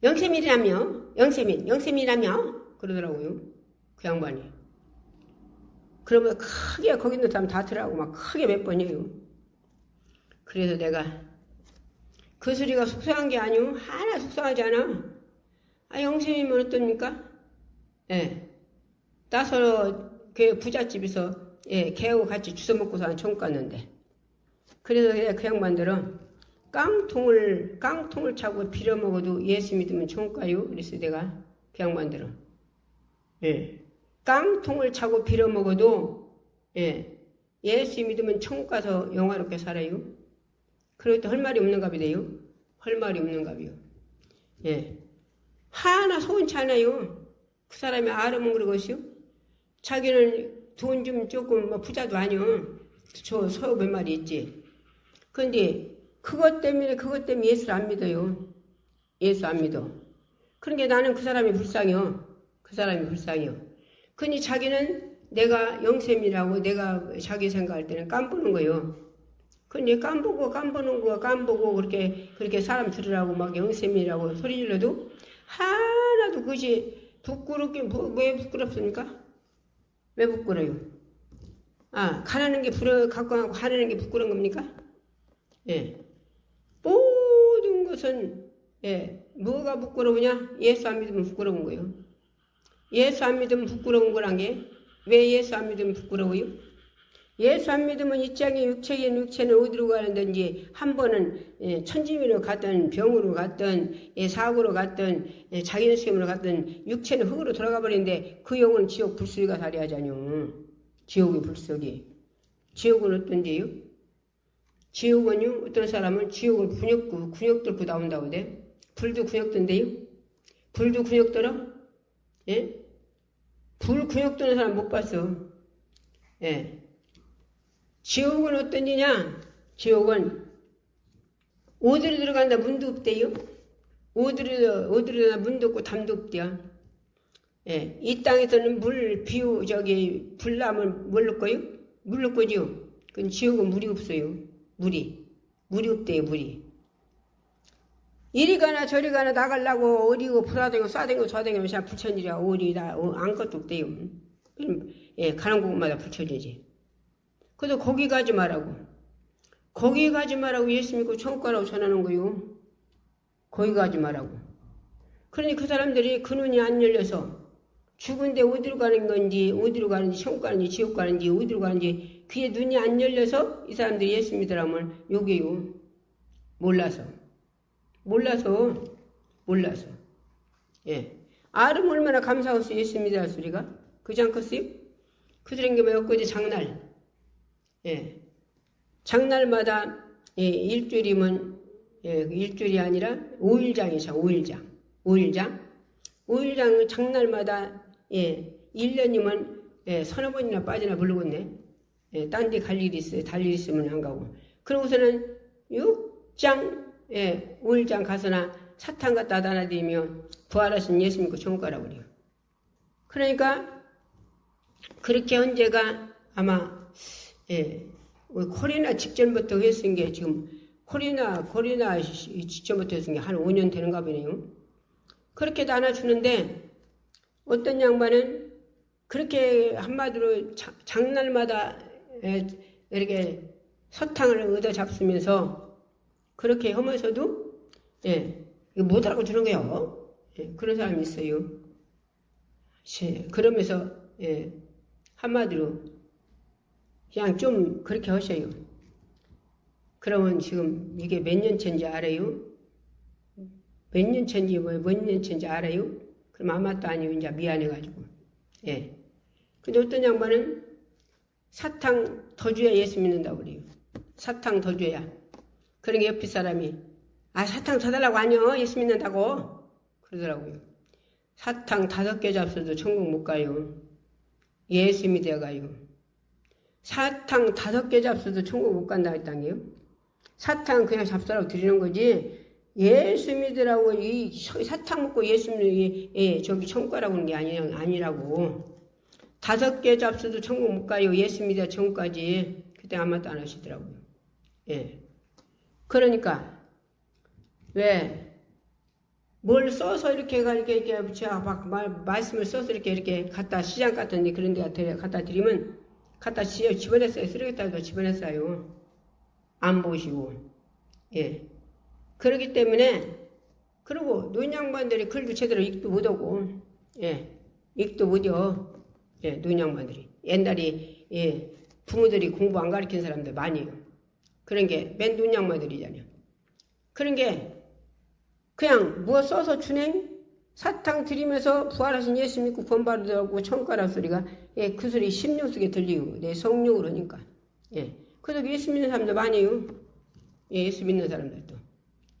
S1: 영세민이라며 그러더라고요. 그 양반이. 그러면 크게 거기 있는 사람 다 들어가고 막 크게 몇 번이에요. 그래서 내가 그 소리가 속상한 게 아니오. 하나 속상하지 않아. 영세민이면 어떻습니까? 나서 그 부잣집에서 개하고 같이 주워 먹고 사는 천국 갔는데 그래서 그 양반들은 깡통을 차고 빌어 먹어도 예수 믿으면 천국 가요. 그래서 내가 그 양반들은 깡통을 차고 빌어 먹어도 예수 믿으면 천국 가서 영화롭게 살아요. 그래도 할 말이 없는가 보대요. 할 말이 없는가 봐요. 하나 소원치 않아요. 그 사람이 알아먹은 것이요. 자기는 돈 좀 조금 부자도 아니요. 저 서로 몇 마리 있지. 그런데 그것 때문에 예수를 안 믿어요. 예수 안 믿어. 그러니까 나는 그 사람이 불쌍해요. 근데 자기는 내가 영셈이라고 내가 자기 생각할 때는 깜보는 거예요. 근데 깜보고 그렇게 사람 들으라고 막 영셈이라고 소리 질러도 하나도 그것이 부끄럽긴 왜 부끄럽습니까? 왜 부끄러요? 가라는 게 갖고 가고 하라는 게 부끄러운 겁니까? 모든 것은 뭐가 부끄러우냐? 예수 안 믿으면 부끄러운 거예요. 예수 안 믿으면 부끄러운 거란 게 왜 예수 안 믿으면 부끄러워요? 예수 안 믿으면 이 땅의 육체는 어디로 가는든지 한 번은 천지민으로 갔든 병으로 갔든 사고로 갔든 자기의식으로 갔든 육체는 흙으로 돌아가 버리는데 그 영은 지옥 불소리가 살해하잖요. 지옥의 불소리. 지옥은 어떤데요? 지옥은요, 어떤 사람은 지옥을 군역 들고 나온다고 돼. 불도 군역 든대요? 불도 군역 들어? 불 군역 드는 사람 못 봤어. 지옥은 어떤 데냐? 지옥은 어디로 들어간다 문도 없대요. 어디로 문도 없고 담도 없대요. 이 땅에서는 불나면 뭘 넣고요? 물 넣고죠. 그건 지옥은 물이 없어요. 물이 없대요. 물이. 이리 가나 저리 가나 나가려고 어디고 불화되고 쏴대고 좌대고 그냥 부처님이야. 어디다 아무것도 없대요. 예, 가는 곳마다 부처지지. 그래도 거기 가지 말라고. 거기 가지 말라고 예수 믿고 천국 가라고 전하는 거요. 거기 가지 말라고. 그러니 그 사람들이 그 눈이 안 열려서 죽은데 어디로 가는 건지, 어디로 가는지, 천국 가는지, 지옥 가는지, 어디로 가는지 그의 눈이 안 열려서 이 사람들이 예수 믿으라면 요게요. 몰라서. 예. 알으면 얼마나 감사하겠어, 예수 믿으라 소리가. 그지 않겠어요? 그들은 게 몇 가지 장날. 예. 장날마다, 예, 일주일이면, 예, 일주일이 아니라 5일장이죠, 5일장. 5일장 장날마다, 예, 1년이면, 예, 서너 번이나 빠지나 모르겠네. 예, 딴 데 갈 일이 있어요. 달 일 있으면 안 가고. 그러고서는 6장, 예, 5일장 가서나 사탕 갖다 달아드리며 부활하신 예수 믿고 천국 가라고 그래요. 그러니까 그렇게 헌재가 아마 예, 코로나 직전부터 했은 게 지금 코로나 직전부터 했은 게 한 5년 되는가 보네요. 그렇게 나눠주는데 어떤 양반은 그렇게 한마디로 장날마다 이렇게 서탕을 얻어 잡수면서 그렇게 하면서도 예, 못 알아고 주는 거예요. 예, 그런 사람이 있어요. 그러면서 예, 한마디로 그냥 좀 그렇게 하셔요. 그러면 지금 이게 몇 년 차인지 알아요? 몇 년 차인지 몇 년 차인지 알아요? 그럼 아마도 아니고 이제 미안해가지고. 예. 근데 어떤 양반은 사탕 더 줘야 예수 믿는다고 그래요. 사탕 더 줘야. 그런 게 옆에 사람이 사탕 더 달라고 아니요 예수 믿는다고 그러더라고요. 사탕 5개 잡숴도 천국 못 가요. 예수 믿어야 가요. 사탕 5개 잡숴도 천국 못 간다 했다니요. 사탕 그냥 잡수라고 드리는 거지 예수 믿으라고 이 사탕 먹고 예수 믿는 저기 천국 가라고 하는 게 아니라고. 5개 잡숴도 천국 못 가요. 예수 믿어야 천국 가지. 그때 아무것도 안 하시더라고요. 예. 그러니까 왜 뭘 써서 이렇게 제가 막 말씀을 써서 이렇게 갖다 시장 같은 데 그런 데 갖다 드리면 갖다 집어냈어요. 쓰레기통에다 집어냈어요. 안 보시고. 예. 그렇기 때문에 그리고 노인양반들이 글도 제대로 읽도 못하고 예. 읽도 못해요. 예, 노인양반들이. 옛날에 예, 부모들이 공부 안 가르친 사람들 많이요. 그런 게 맨 노인양반들이잖아요. 그런 게 그냥 뭐 써서 준행 사탕 드리면서 부활하신 예수 믿고 본받으라고 천가라 소리가 예, 그 소리 심령 속에 들리고 내 성령으로 하니까 예. 그래서 예수 믿는 사람들 많이요. 예, 예수 믿는 사람들도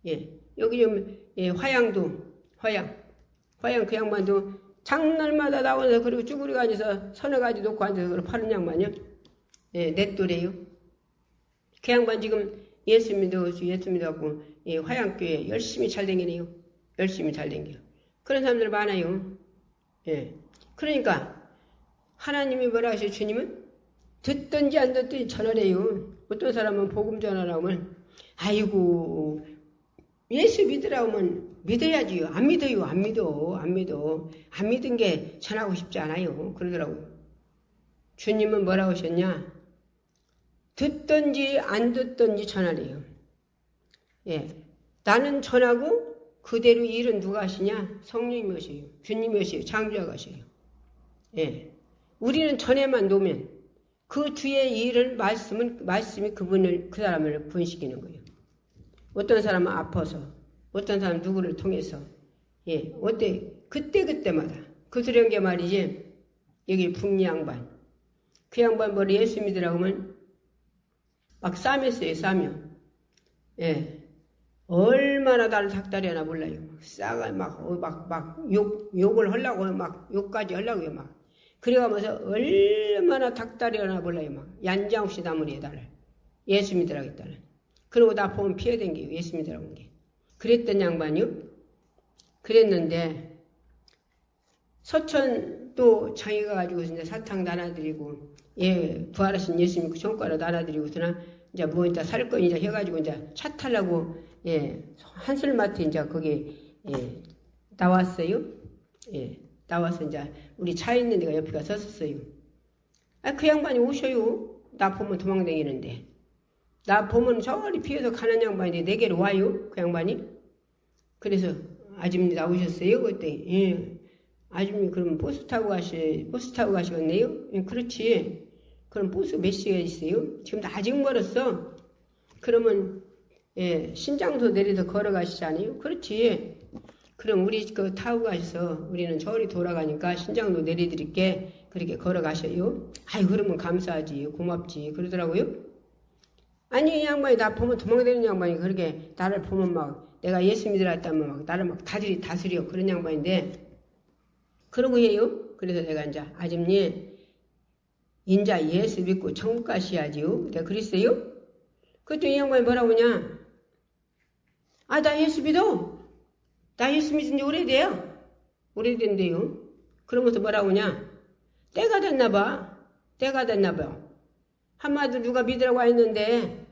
S1: 예. 여기 좀 예, 화양 그 양반도 장날마다 나오면서 그리고 쭈구리 가지서 서너 가지 놓고 앉아서 파는 양반이요. 예, 내 또래요. 그 양반 지금 예수 믿어갖고 예, 화양교회 열심히 잘 댕기네요. 열심히 잘 댕겨요. 그런 사람들 많아요. 예. 그러니까 하나님이 뭐라 하셔 주님은 듣든지 안 듣든지 전하래요. 어떤 사람은 복음 전하라고 하면 아이고 예수 믿으라고 하면 믿어야지요. 안 믿어요. 안 믿은 게 전하고 싶지 않아요. 그러더라고요. 주님은 뭐라고 하셨냐? 듣든지 안 듣든지 전하래요. 예. 나는 전하고 그대로 일은 누가 하시냐? 성령님이 하셔요. 주님이 하셔요. 창조자가 하셔요. 예. 우리는 전에만 놓으면 그 뒤에 일을 말씀이 그 사람을 분식이는 거예요. 어떤 사람은 아파서, 어떤 사람 누구를 통해서, 예, 그때마다. 그 소리한 게 말이지, 여기 북미 양반. 그 양반 머리 예수 믿으라고 하면 막 싸맸어요, 싸며. 예. 얼마나 나를 닭다리 하나 몰라요. 싸가 욕을 하려고, 욕까지 하려고요, 막. 그래가면서 얼마나 닭다리 하나 몰라요, 막. 얀장 없이 나무리에 달을. 예수 믿으라고 했다는. 그러고 나 보면 피해댕겨요, 예수 믿으라고 한 게. 그랬던 양반이요? 그랬는데, 서천도 장에 가가지고 이제 사탕 나눠드리고, 예, 부활하신 예수 믿고 전과로 나눠드리고서나, 이제 뭐 이제 살 거 이제 해가지고 이제 차 타려고, 예, 한술마트 이제 거기, 예, 나왔어요. 예, 나와서 이제 우리 차 있는 데가 옆에가 섰었어요. 아, 그 양반이 오셔요. 나 보면 도망다니는데. 나 보면 저리 피해서 가는 양반인데 내게로 와요. 그 양반이. 그래서 아줌님 나오셨어요? 그랬더니 예. 아줌님 그럼 버스 타고 가시겠네요? 예, 그렇지. 그럼 버스 몇 시간 있어요? 지금 아직 멀었어. 그러면 예, 신장소 내려서 걸어가시잖아요. 그렇지. 그럼 우리 그 타고 가셔서 우리는 저리 돌아가니까 신장도 내려드릴게. 그렇게 걸어가셔요. 아이 그러면 감사하지. 고맙지. 그러더라고요. 아니 이 양반이 나 보면 도망다니는 양반이 그렇게 나를 보면 막 내가 예수 믿으랬다면 막 나를 막 다스려 그런 양반인데 그러고 해요. 그래서 내가 이제 아줌님 인자 예수 믿고 천국 가셔야지요. 내가 그랬어요. 그랬더니 이 양반이 뭐라고 하냐. 아 나 예수 믿어. 나 예수 믿은 지 오래돼요. 오래된대요. 그러면서 뭐라고 하냐. 때가 됐나 봐. 한마디로 누가 믿으라고 했는데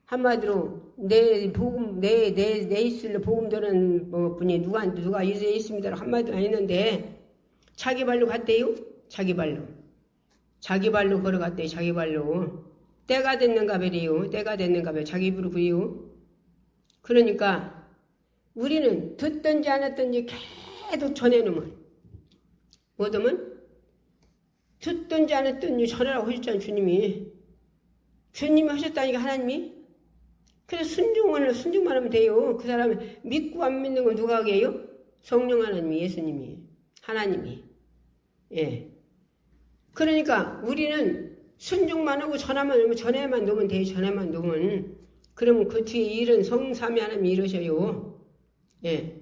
S1: 한마디로 내 복음 내 입술로 복음 들은 분이 누가 예수 믿으라고 한마디로 했는데 자기 발로 갔대요. 자기 발로 걸어갔대요. 자기 발로. 때가 됐는가 봐요. 자기 입으로 그래요. 그러니까 우리는 듣든지 안 듣든지 계속 전해놓으면 뭐더면 듣든지 안 듣든지 전하라고 하셨잖아요. 주님이 하셨다니까 하나님이. 그래서 순종만 하면 돼요. 그 사람이 믿고 안 믿는 건 누가 하게 해요? 성령 하나님이, 예수님이, 하나님이. 예. 그러니까 우리는 순종만 하고 전에만 놓으면 돼요. 전에만 놓으면. 그러면 그 뒤에 일은 성삼위 하나님이 이러셔요. 예.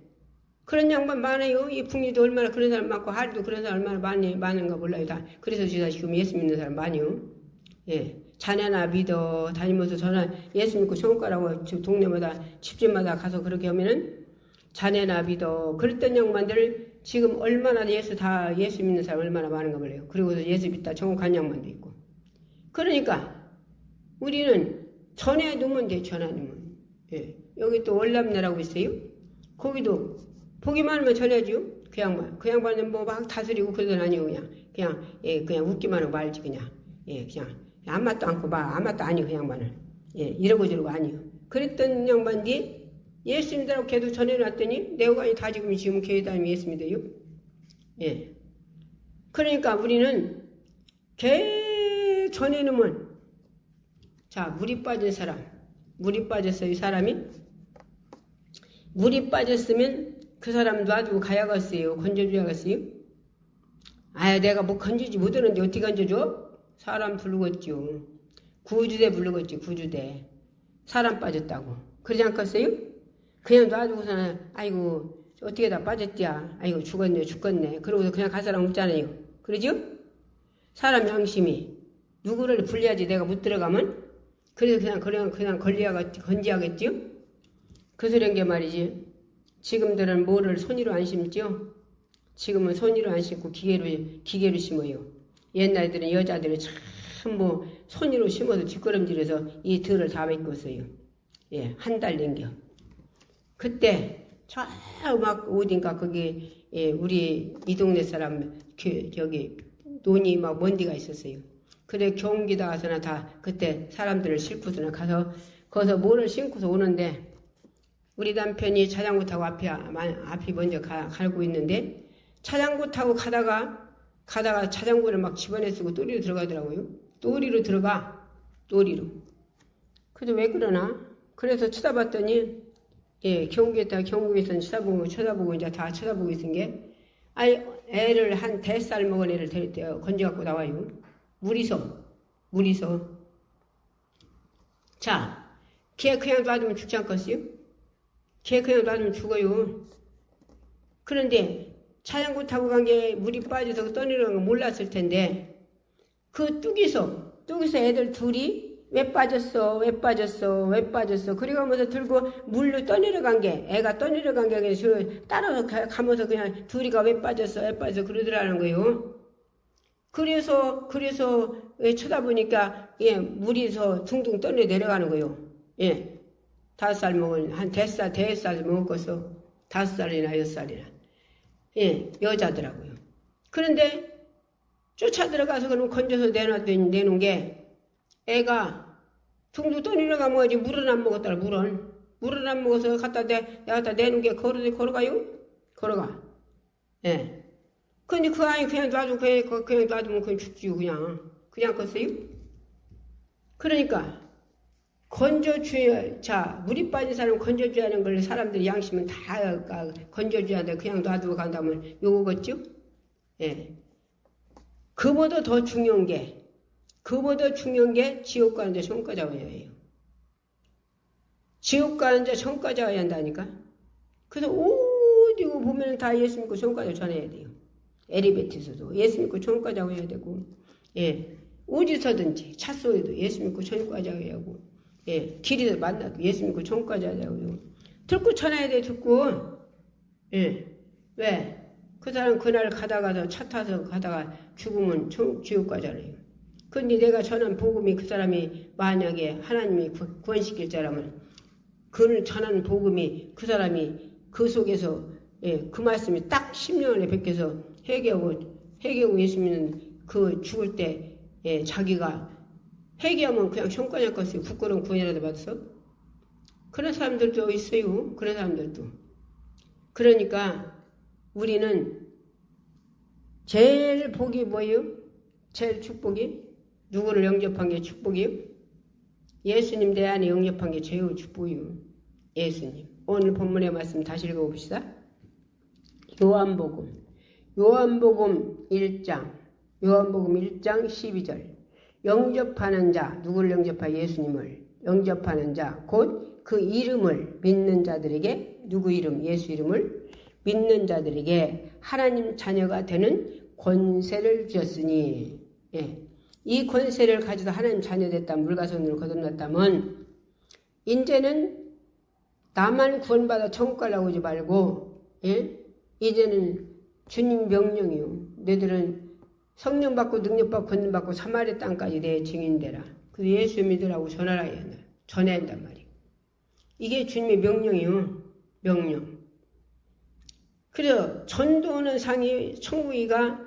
S1: 그런 양반 많아요. 이 풍리도 얼마나 그런 사람 많고 하리도 그런 사람 얼마나 많은가 몰라요. 다. 그래서 제가 지금 예수 믿는 사람 많이요. 예. 자네나 믿어 다니면서 저는 예수 믿고 성과라고 동네마다 집집마다 가서 그렇게 하면은 자네나 믿어 그랬던 양반들 지금 얼마나 예수 믿는 사람 얼마나 많은가 몰라요. 그리고서 예수 믿다 천국 간 양반도 있고. 그러니까 우리는 전해 놓으면 돼. 전하면. 예. 여기 또 월남내라고 있어요. 거기도 보기만 하면 전해줘. 그 양반은 뭐 막 다스리고 그러던 아니고 그냥 웃기만 하고 말지 그냥. 예, 그냥 아무것도 않고 아무것도 아니요 그 양반은. 예, 이러고 저러고 아니요. 그랬던 양반이 예수 믿으라고 걔도 전해놨더니 내가 다 지금 교회 다니면 예수 믿어요. 예. 그러니까 우리는 걔 전해놓으면 자 물이 빠졌어요. 사람이 물이 빠졌으면 그 사람 놔두고 가야겠어요. 건져줘야겠어요. 아 내가 뭐 건지지 못하는데 어떻게 건져줘? 사람 부르겠죠. 구주대 부르겠지. 구주대. 사람 빠졌다고. 그러지 않겠어요? 그냥 놔두고서는 아이고 어떻게 다 빠졌디야. 아이고 죽겠네. 그러고서 그냥 갈 사람 없잖아요. 그러죠? 사람 양심이 누구를 불리하지 내가 못 들어가면 그래서 그냥 건지하겠죠? 그 소리인 게 말이지. 지금들은 뭐를 손으로 안 심죠? 지금은 손으로 안 심고 기계로 심어요. 옛날들은 여자들이 참 뭐 손으로 심어서 뒷걸음질해서 이 들을 다 메꿨어요. 예, 한 달 넘겨. 그때 저 막 어딘가 거기 예, 우리 이 동네 사람 저기 논이 막 먼 데가 있었어요. 그래 경기다 가서나 다 그때 사람들을 싣고서나 가서 거기서 뭐를 심고서 오는데 우리 남편이 차량고 타고 앞이 먼저 갈고 있는데 차량고 타고 가다가 차량고를 막 집어내 쓰고 또리로 들어가더라고요. 또리로. 그래서 왜 그러나? 그래서 쳐다봤더니 예, 경북에서 쳐다보고 이제 다 쳐다보고 있은 게 애를 한 5살 먹은 애를 건져갖고 나와요. 무리서. 자, 걔 그냥 놔두면 죽지 않겠어요? 걔 그냥 놔두면 죽어요. 그런데 차량고 타고 간 게 물이 빠져서 떠내려간 거 몰랐을 텐데 그 뚝에서 애들 둘이 왜 빠졌어? 왜 빠졌어? 왜 빠졌어? 그래가면서 들고 물로 떠내려간 게, 애가 떠내려간 게 아니라 따라서 가면서 그냥 둘이가 왜 빠졌어? 왜 빠졌어? 그러더라는 거예요. 그래서 왜 쳐다보니까, 예, 물이서 둥둥 떠내 내려가는 거예요. 예. 5살 먹은, 한 대살 먹었어. 5살이나 6살이나. 예, 여자더라고요. 그런데 쫓아 들어가서 그럼 건져서 내놓은 게 애가 둥둥 떠내려가면 뭐지? 물은 안 먹었더라, 물은. 물은 안 먹어서 갖다 내놓은 게 걸어가요? 걸어가. 예. 근데 그 아이 그냥 놔두고, 그냥 놔두면 그냥 죽지요, 그냥. 그냥 껐어요? 그러니까, 물이 빠진 사람 건져줘야 하는 걸 사람들이 양심은 다 건져줘야 돼. 그냥 놔두고 간다면 요거겠죠? 예. 그보다 더 중요한 게 지옥 가는데 성과자 와야 해요. 지옥 가는데 성과자 와야 한다니까? 그래서 어디 보면 다 예수 믿고 성과자 전해야 돼요. 에리베티서도 예수 믿고 성과자 와야 되고, 예. 어디서든지 차 속에도 예수 믿고 성과자 와야 하고, 예. 길에서 만나도 예수 믿고 성과자 와야 하고, 듣고 전해야 돼, 듣고. 예. 왜? 그 사람 그날 차 타서 가다가 죽으면 지옥 가잖아요. 근데 내가 전한 복음이 그 사람이 만약에 하나님이 구원시킬 자라면 그를 전하는 복음이 그 사람이 그 속에서, 예, 그 말씀이 딱 10년에 베껴서 회개하고 예수 믿는 그 죽을 때, 예, 자기가 회개하면 그냥 성과자 껐어요. 부끄러운 구원이라도 받았어. 그런 사람들도 있어요. 그런 사람들도. 그러니까 우리는 제일 복이 뭐예요? 제일 축복이? 누구를 영접한 게 축복이요? 예수님 내 안에 영접한 게 제일 축복이요. 예수님. 오늘 본문의 말씀 다시 읽어봅시다. 요한복음 1장 12절. 영접하는 자, 누구를 영접하? 예수님을 영접하는 자, 곧 그 이름을 믿는 자들에게, 누구 이름? 예수 이름을 믿는 자들에게 하나님 자녀가 되는 권세를 주셨으니, 예. 이 권세를 가지고 하나님 자녀 됐다, 물가선으로 거듭났다면, 이제는 나만 구원받아 천국 가려고 하지 말고, 예? 이제는 주님 명령이요. 너희들은 성령 받고 능력 받고 권능 받고 사마리아 땅까지 내 증인되라. 그 예수 믿으라고 전해야 한단 말이에요. 이게 주님의 명령이요. 명령. 그래서 전도는 상이 천국이가,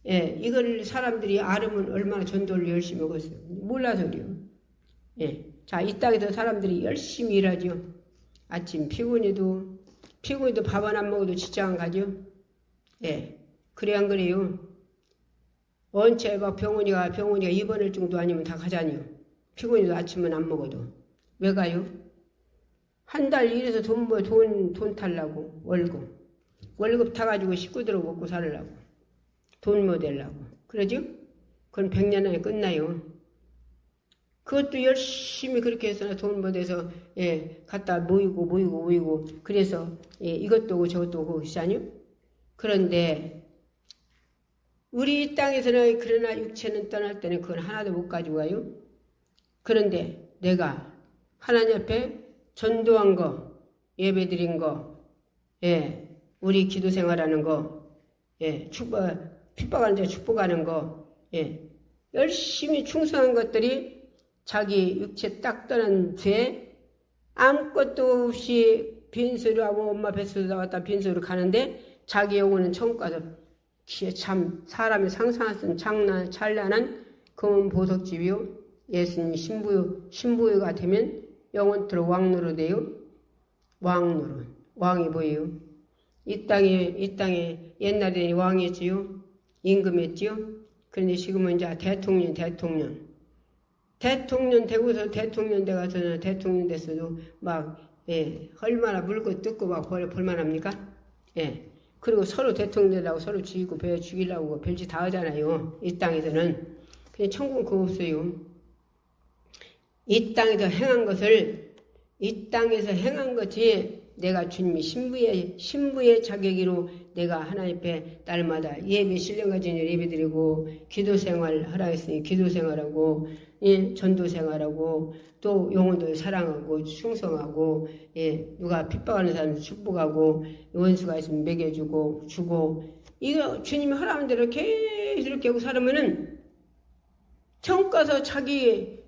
S1: 예, 이걸 사람들이 알으면 얼마나 전도를 열심히 하겠어요. 몰라서 그래요. 예. 자, 이 땅에서 사람들이 열심히 일하죠. 아침 피곤해도 밥 안 먹어도 직장 가죠. 예. 그래 안 그래요? 언제 막 병원이가 입원할 정도 아니면 다 가자니요. 피곤해도 아침은 안 먹어도. 왜 가요? 한 달 일해서 돈 달라고, 월급 타가지고 식구들 먹고 살으려고. 돈 못 내려고. 그러죠? 그건 100년 안에 끝나요. 그것도 열심히 그렇게 해서 돈 못 내서, 예, 갖다 모이고. 그래서, 예, 이것도 오고 저것도 오고 그러시잖아요? 그런데, 우리 이 땅에서는 그러나 육체는 떠날 때는 그건 하나도 못 가지고 가요. 그런데 내가 하나님 앞에 전도한 거, 예배 드린 거, 예, 우리 기도 생활하는 거, 예, 핍박하는 자 축복하는 거, 예, 열심히 충성한 것들이 자기 육체 딱 떠난 뒤에 아무것도 없이 빈소리로 하고 엄마 뱃속에 나왔다 빈소리로 가는데 자기 영혼은 천국 가서 참 사람이 상상할 수 없는 찬란한 검은 보석집이요. 예수님 신부가 되면 영원토록 왕노로 돼요. 왕이 뭐예요? 이 땅에 옛날에 왕이었지요. 임금이었지요. 그런데 지금은 이제 대통령 되고서 대통령 돼가서는 대통령 됐어도 막, 예, 얼마나 물고 뜯고 막 볼만합니까? 예. 그리고 서로 대통령이라고 서로 죽이고 죽이려고 별짓 다 하잖아요. 이 땅에서는. 그냥 천국은 그거 없어요. 이 땅에서 행한 것이 내가 주님이 신부의 자격으로 내가 하나님 앞에 날마다 예배 신령과 진열 예배 드리고 기도 생활 하라 했으니 기도 생활하고, 예, 전도 생활하고 또 영혼들 사랑하고 충성하고 예, 누가 핍박하는 사람 축복하고 원수가 있으면 먹여주고 주고 이거 주님이 허락하는 대로 계속 이렇게 하고 살으면은 천국 가서 자기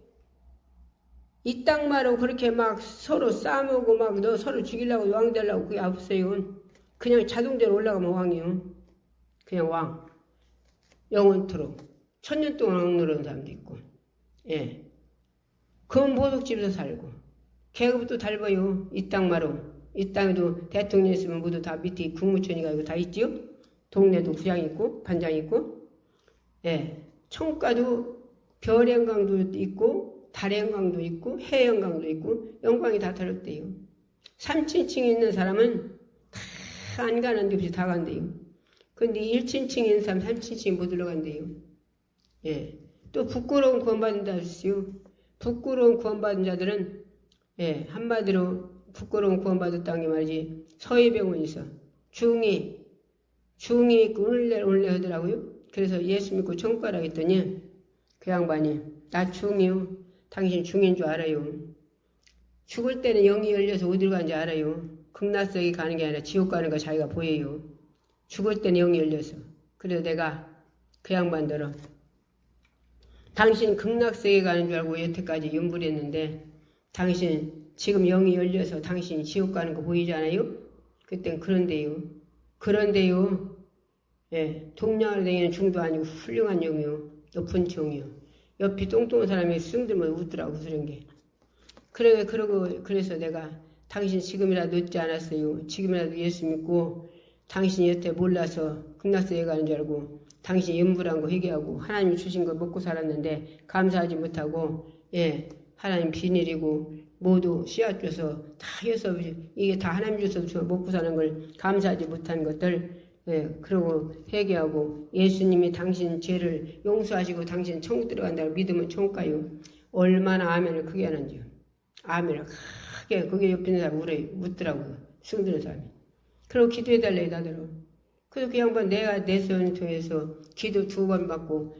S1: 이 땅마로 그렇게 막 서로 싸우고 막 너 서로 죽이려고 왕 되려고 그게 없어요. 그냥 자동대로 올라가면 왕이요. 그냥 왕. 영원토록. 1000년 동안 왕 노릇하는 사람도 있고. 예. 금 보석집에서 살고. 계급도 달라요. 이 땅마로. 이 땅에도 대통령 있으면 모두 다 밑에 국무총리가 있고 다 있지요. 동네도 구장 있고 반장 있고. 예. 천국 가도 별의 영광도 있고 달의 영광도 있고 해의 영광도 있고 영광이 다 다르대요. 3층에 있는 사람은 다 안 가는 데 없이 다 간대요. 근데 1층에 있는 사람 3층에 못 들어간대요. 예. 또 부끄러운 구원받은 자들이요. 부끄러운 구원받은 자들은 예, 한마디로 부끄러운 구원받았다는 게 말이지. 서해병원이 있어. 중이 있고 오늘래 하더라고요. 그래서 예수 믿고 천국 가라 했더니 그 양반이 나 중이요. 당신 중인 줄 알아요. 죽을 때는 영이 열려서 어디로 가는지 알아요. 극락세계 가는 게 아니라 지옥 가는 거 자기가 보여요. 죽을 때는 영이 열려서. 그래서 내가 그 양반들은 당신 극락세계 가는 줄 알고 여태까지 윤불했는데 당신 지금 영이 열려서 당신 지옥 가는 거 보이잖아요. 그땐 그런데요. 예, 동양을 다니는 중도 아니고 훌륭한 영이요. 높은 종이요. 옆이 똥똥한 사람이 숭들면 웃더라고 그런 게. 그래서 내가 당신 지금이라도 늦지 않았어요. 지금이라도 예수 믿고 당신이 여태 몰라서 극락세계 가는 줄 알고 당신이 염불한 거 회개하고 하나님이 주신 거 먹고 살았는데 감사하지 못하고 예 하나님 비닐이고 모두 씨앗 줘서 다 해서 이게 다 하나님 줘서 먹고 사는 걸 감사하지 못한 것들 예 그러고 회개하고 예수님이 당신 죄를 용서하시고 당신 천국 들어간다고 믿으면 천국 가요. 얼마나 아멘을 크게 하는지요. 아멘을 크게 그게 옆에 있는 사람 묻더라고요. 승드는 사람이. 그리고 기도해달래 나더러. 그래서 그 양반 내가 내선토에서 기도 2번 받고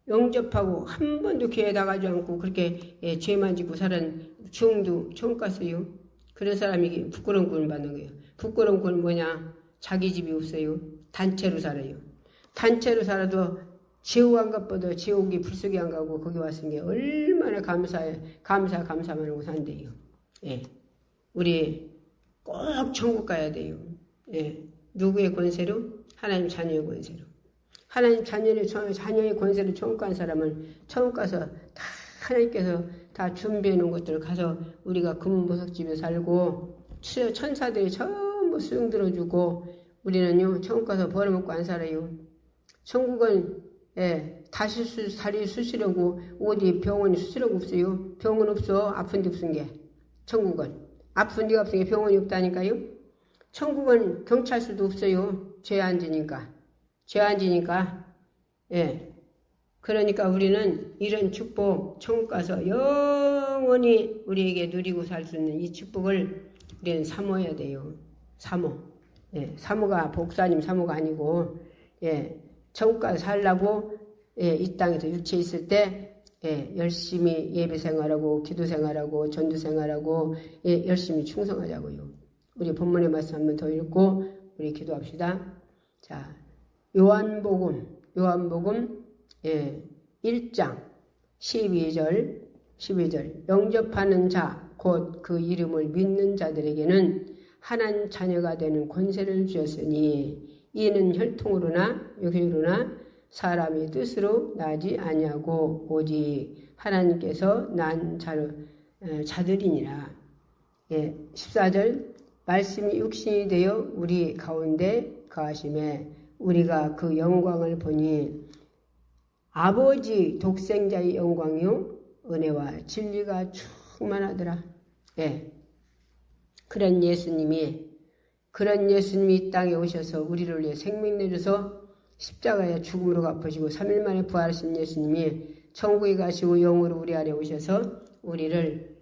S1: 영접하고 한 번도 기회 나가지 않고 그렇게 예, 죄만 지고 살은 중도 천국 갔어요. 그런 사람이 부끄러운 꼴을 받는 거예요. 부끄러운 꼴은 뭐냐? 자기 집이 없어요. 단체로 살아요. 단체로 살아도 지옥 안 가보다 지옥이 불속에 안 가고 거기 왔은 게 얼마나 감사만 하고 산대요. 예. 우리 꼭 천국 가야 돼요. 예. 누구의 권세로? 하나님 자녀의 권세로. 하나님 자녀의 권세로 천국 간 사람은 천국 가서 다 하나님께서 다 준비해 놓은 것들을 가서 우리가 금보석집에 살고 천사들이 전부 수용 들어주고 우리는요 천국 가서 벌어먹고 안 살아요. 천국은 예, 다시 다리 수시려고 어디 병원이 수시려고 없어요. 병원 없어. 아픈 데 없은 게. 천국은. 아픈 데가 없은 게 병원이 없다니까요. 천국은 경찰서도 없어요. 죄 안 지니까. 예. 그러니까 우리는 이런 축복 천국 가서 영원히 우리에게 누리고 살 수 있는 이 축복을 우리는 사모해야 돼요. 사모. 예. 사모가 복사님 사모가 아니고 예. 천국 가서 살라고 예, 이 땅에서 육체에 있을 때 예, 열심히 예배 생활하고 기도 생활하고 전도 생활하고 예, 열심히 충성하자고요. 우리 본문의 말씀 한 번 더 읽고 우리 기도합시다. 자, 요한복음 예, 1장 12절 영접하는 자 곧 그 이름을 믿는 자들에게는 하나님 자녀가 되는 권세를 주셨으니 이는 혈통으로나 육으로나 사람의 뜻으로 나지 아니하고 오직 하나님께서 난 자들이니라. 예, 14절 말씀이 육신이 되어 우리 가운데 거하심에 우리가 그 영광을 보니 아버지 독생자의 영광이요 은혜와 진리가 충만하더라. 예, 그런 예수님이 이 땅에 오셔서 우리를 위해 생명 내려서 십자가에 죽음으로 갚으시고 3일 만에 부활하신 예수님이 천국에 가시고 영으로 우리 안에 오셔서 우리를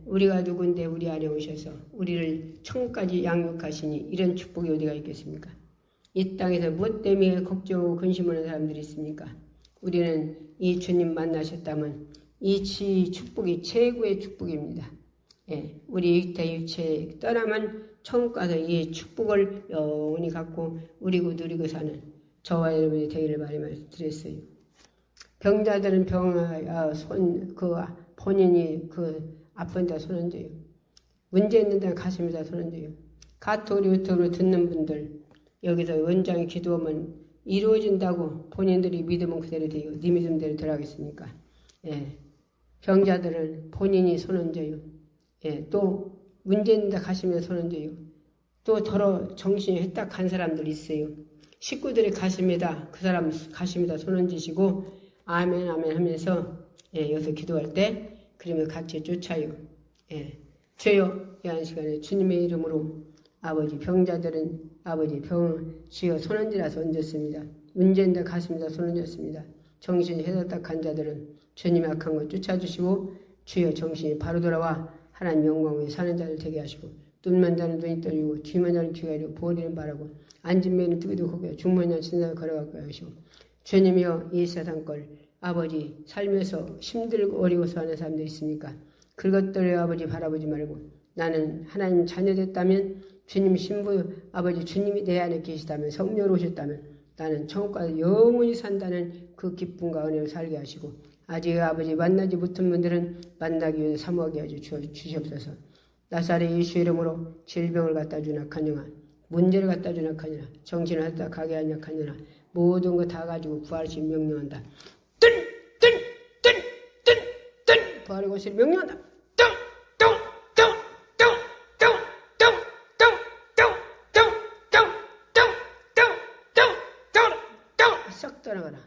S1: 우리가 누군데 우리 안에 오셔서 우리를 천국까지 양육하시니 이런 축복이 어디가 있겠습니까? 이 땅에서 무엇 때문에 걱정하고 근심하는 사람들이 있습니까? 우리는 이 주님 만나셨다면 이 축복이 최고의 축복입니다. 예, 우리 육체 떠나면 천국 가서 이 축복을 영원히 갖고 누리고 사는 저와 여러분이 되기를 말씀드렸어요. 병자들은 본인이 아픈 데 손 얹어요. 문제 있는 데는 가슴에다 손 얹어요. 가토리 유튜브로 듣는 분들, 여기서 원장이 기도하면 이루어진다고 본인들이 믿으면 그대로 돼요. 네 믿음대로 들어가겠습니까? 예. 병자들은 본인이 손 얹어요. 예. 또 문제 있는 데 가슴에 손 얹어요. 또 더러 정신이 해딱한 사람들 있어요. 식구들이 가슴에다, 그 사람 가슴에다 손 얹으시고 아멘 아멘 하면서 여기서 기도할 때 그러면 같이 쫓아요. 예. 주여, 이한 시간에 주님의 이름으로 아버지 병자들은 아버지 주여 손 얹으라서 얹었습니다. 문제인데 가슴에다 손 얹었습니다. 정신이 해석한 자들은 주님의 악한 것 쫓아주시고 주여 정신이 바로 돌아와 하나님 영광에 사는 자들 되게 하시고 눈만 자는 눈이 떨리고 귀만 자는 귀가 열리고 보리는 바라고 앉은 매는 뜨기도 고개 중문한 신상을 걸어가게 하시고 주님이여 이 세상 걸 아버지 살면서 힘들고 어려워서 하는 사람들 있습니까? 그것들을 아버지 바라보지 말고 나는 하나님 자녀 됐다면 주님 신부 아버지 주님이 내 안에 계시다면 성령으로 오셨다면 나는 천국 가서 영원히 산다는 그 기쁨과 은혜를 살게 하시고 아직 아버지 만나지 못한 분들은 만나기 위해 사모하게 하여 주시옵소서. 나사렛 예수 이름으로 질병을 갖다 주나카니라 문제를 갖다 주나카니라 정신을 갖다 가게 하냐카니라 모든 거 다 가지고 부활하시 명령한다. 부활의 것을 명령한다. 썩 떠나가라.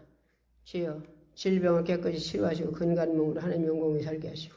S1: 주여 질병을 깨끗이 치료하시고 건강한 몸으로 하나님 영광에 살게 하시고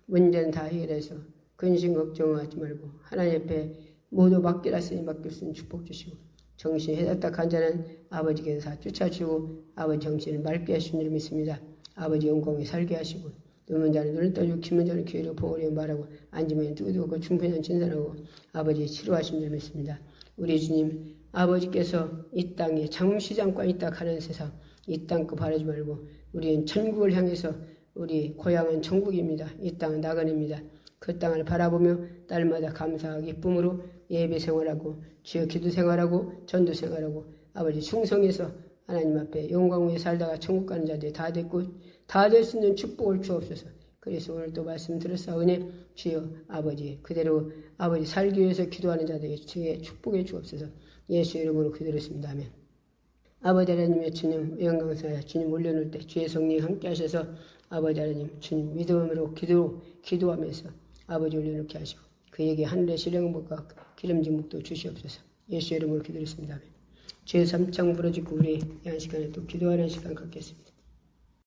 S1: 문제는 다 해결해서 근심 걱정하지 말고 하나님 옆에 모두 맡기라으니 맡길 수 있는 축복 주시고 정신이 해답답한 자는 아버지께서 다 쫓아주시고 아버지 정신을 맑게 하시는 줄 믿습니다. 아버지 영광에 살게 하시고 눈먼 자는 눈을 떠주고 귀먼 자는 귀를 보호려 말하고 앉으면 뜨거고 충분한 진산하고 아버지 치료하신 줄 믿습니다. 우리 주님 아버지께서 이 땅에 잠시 잠깐 있다 가는 세상 이 땅 거 바라지 말고 우리는 천국을 향해서 우리 고향은 천국입니다. 이 땅은 나그네입니다. 그 땅을 바라보며 날마다 감사하고 기쁨으로 예배 생활하고 주여 기도 생활하고 전도 생활하고 아버지 충성해서 하나님 앞에 영광 위에 살다가 천국 가는 자들이 다 됐고 다 될 수 있는 축복을 주옵소서. 그래서 오늘 또 말씀 들었사오니 주여 아버지 그대로 아버지 살기 위해서 기도하는 자들에게 주의 축복해 주옵소서. 예수 이름으로 기도했습니다. 아멘. 아버지 하나님의 주님 영광사야 주님 올려놓을 때 주의 성령 함께 하셔서 아버지 하나님 주님 믿음으로 기도하면서 아버지 올려놓게 하시고 그에게 하늘의 시령복과 기름진 묵도 주시옵소서. 예수 이름으로 기도했습니다. 아멘. 제 3창 부러지고 우리 이 한 시간에 또 기도하는 시간 갖겠습니다.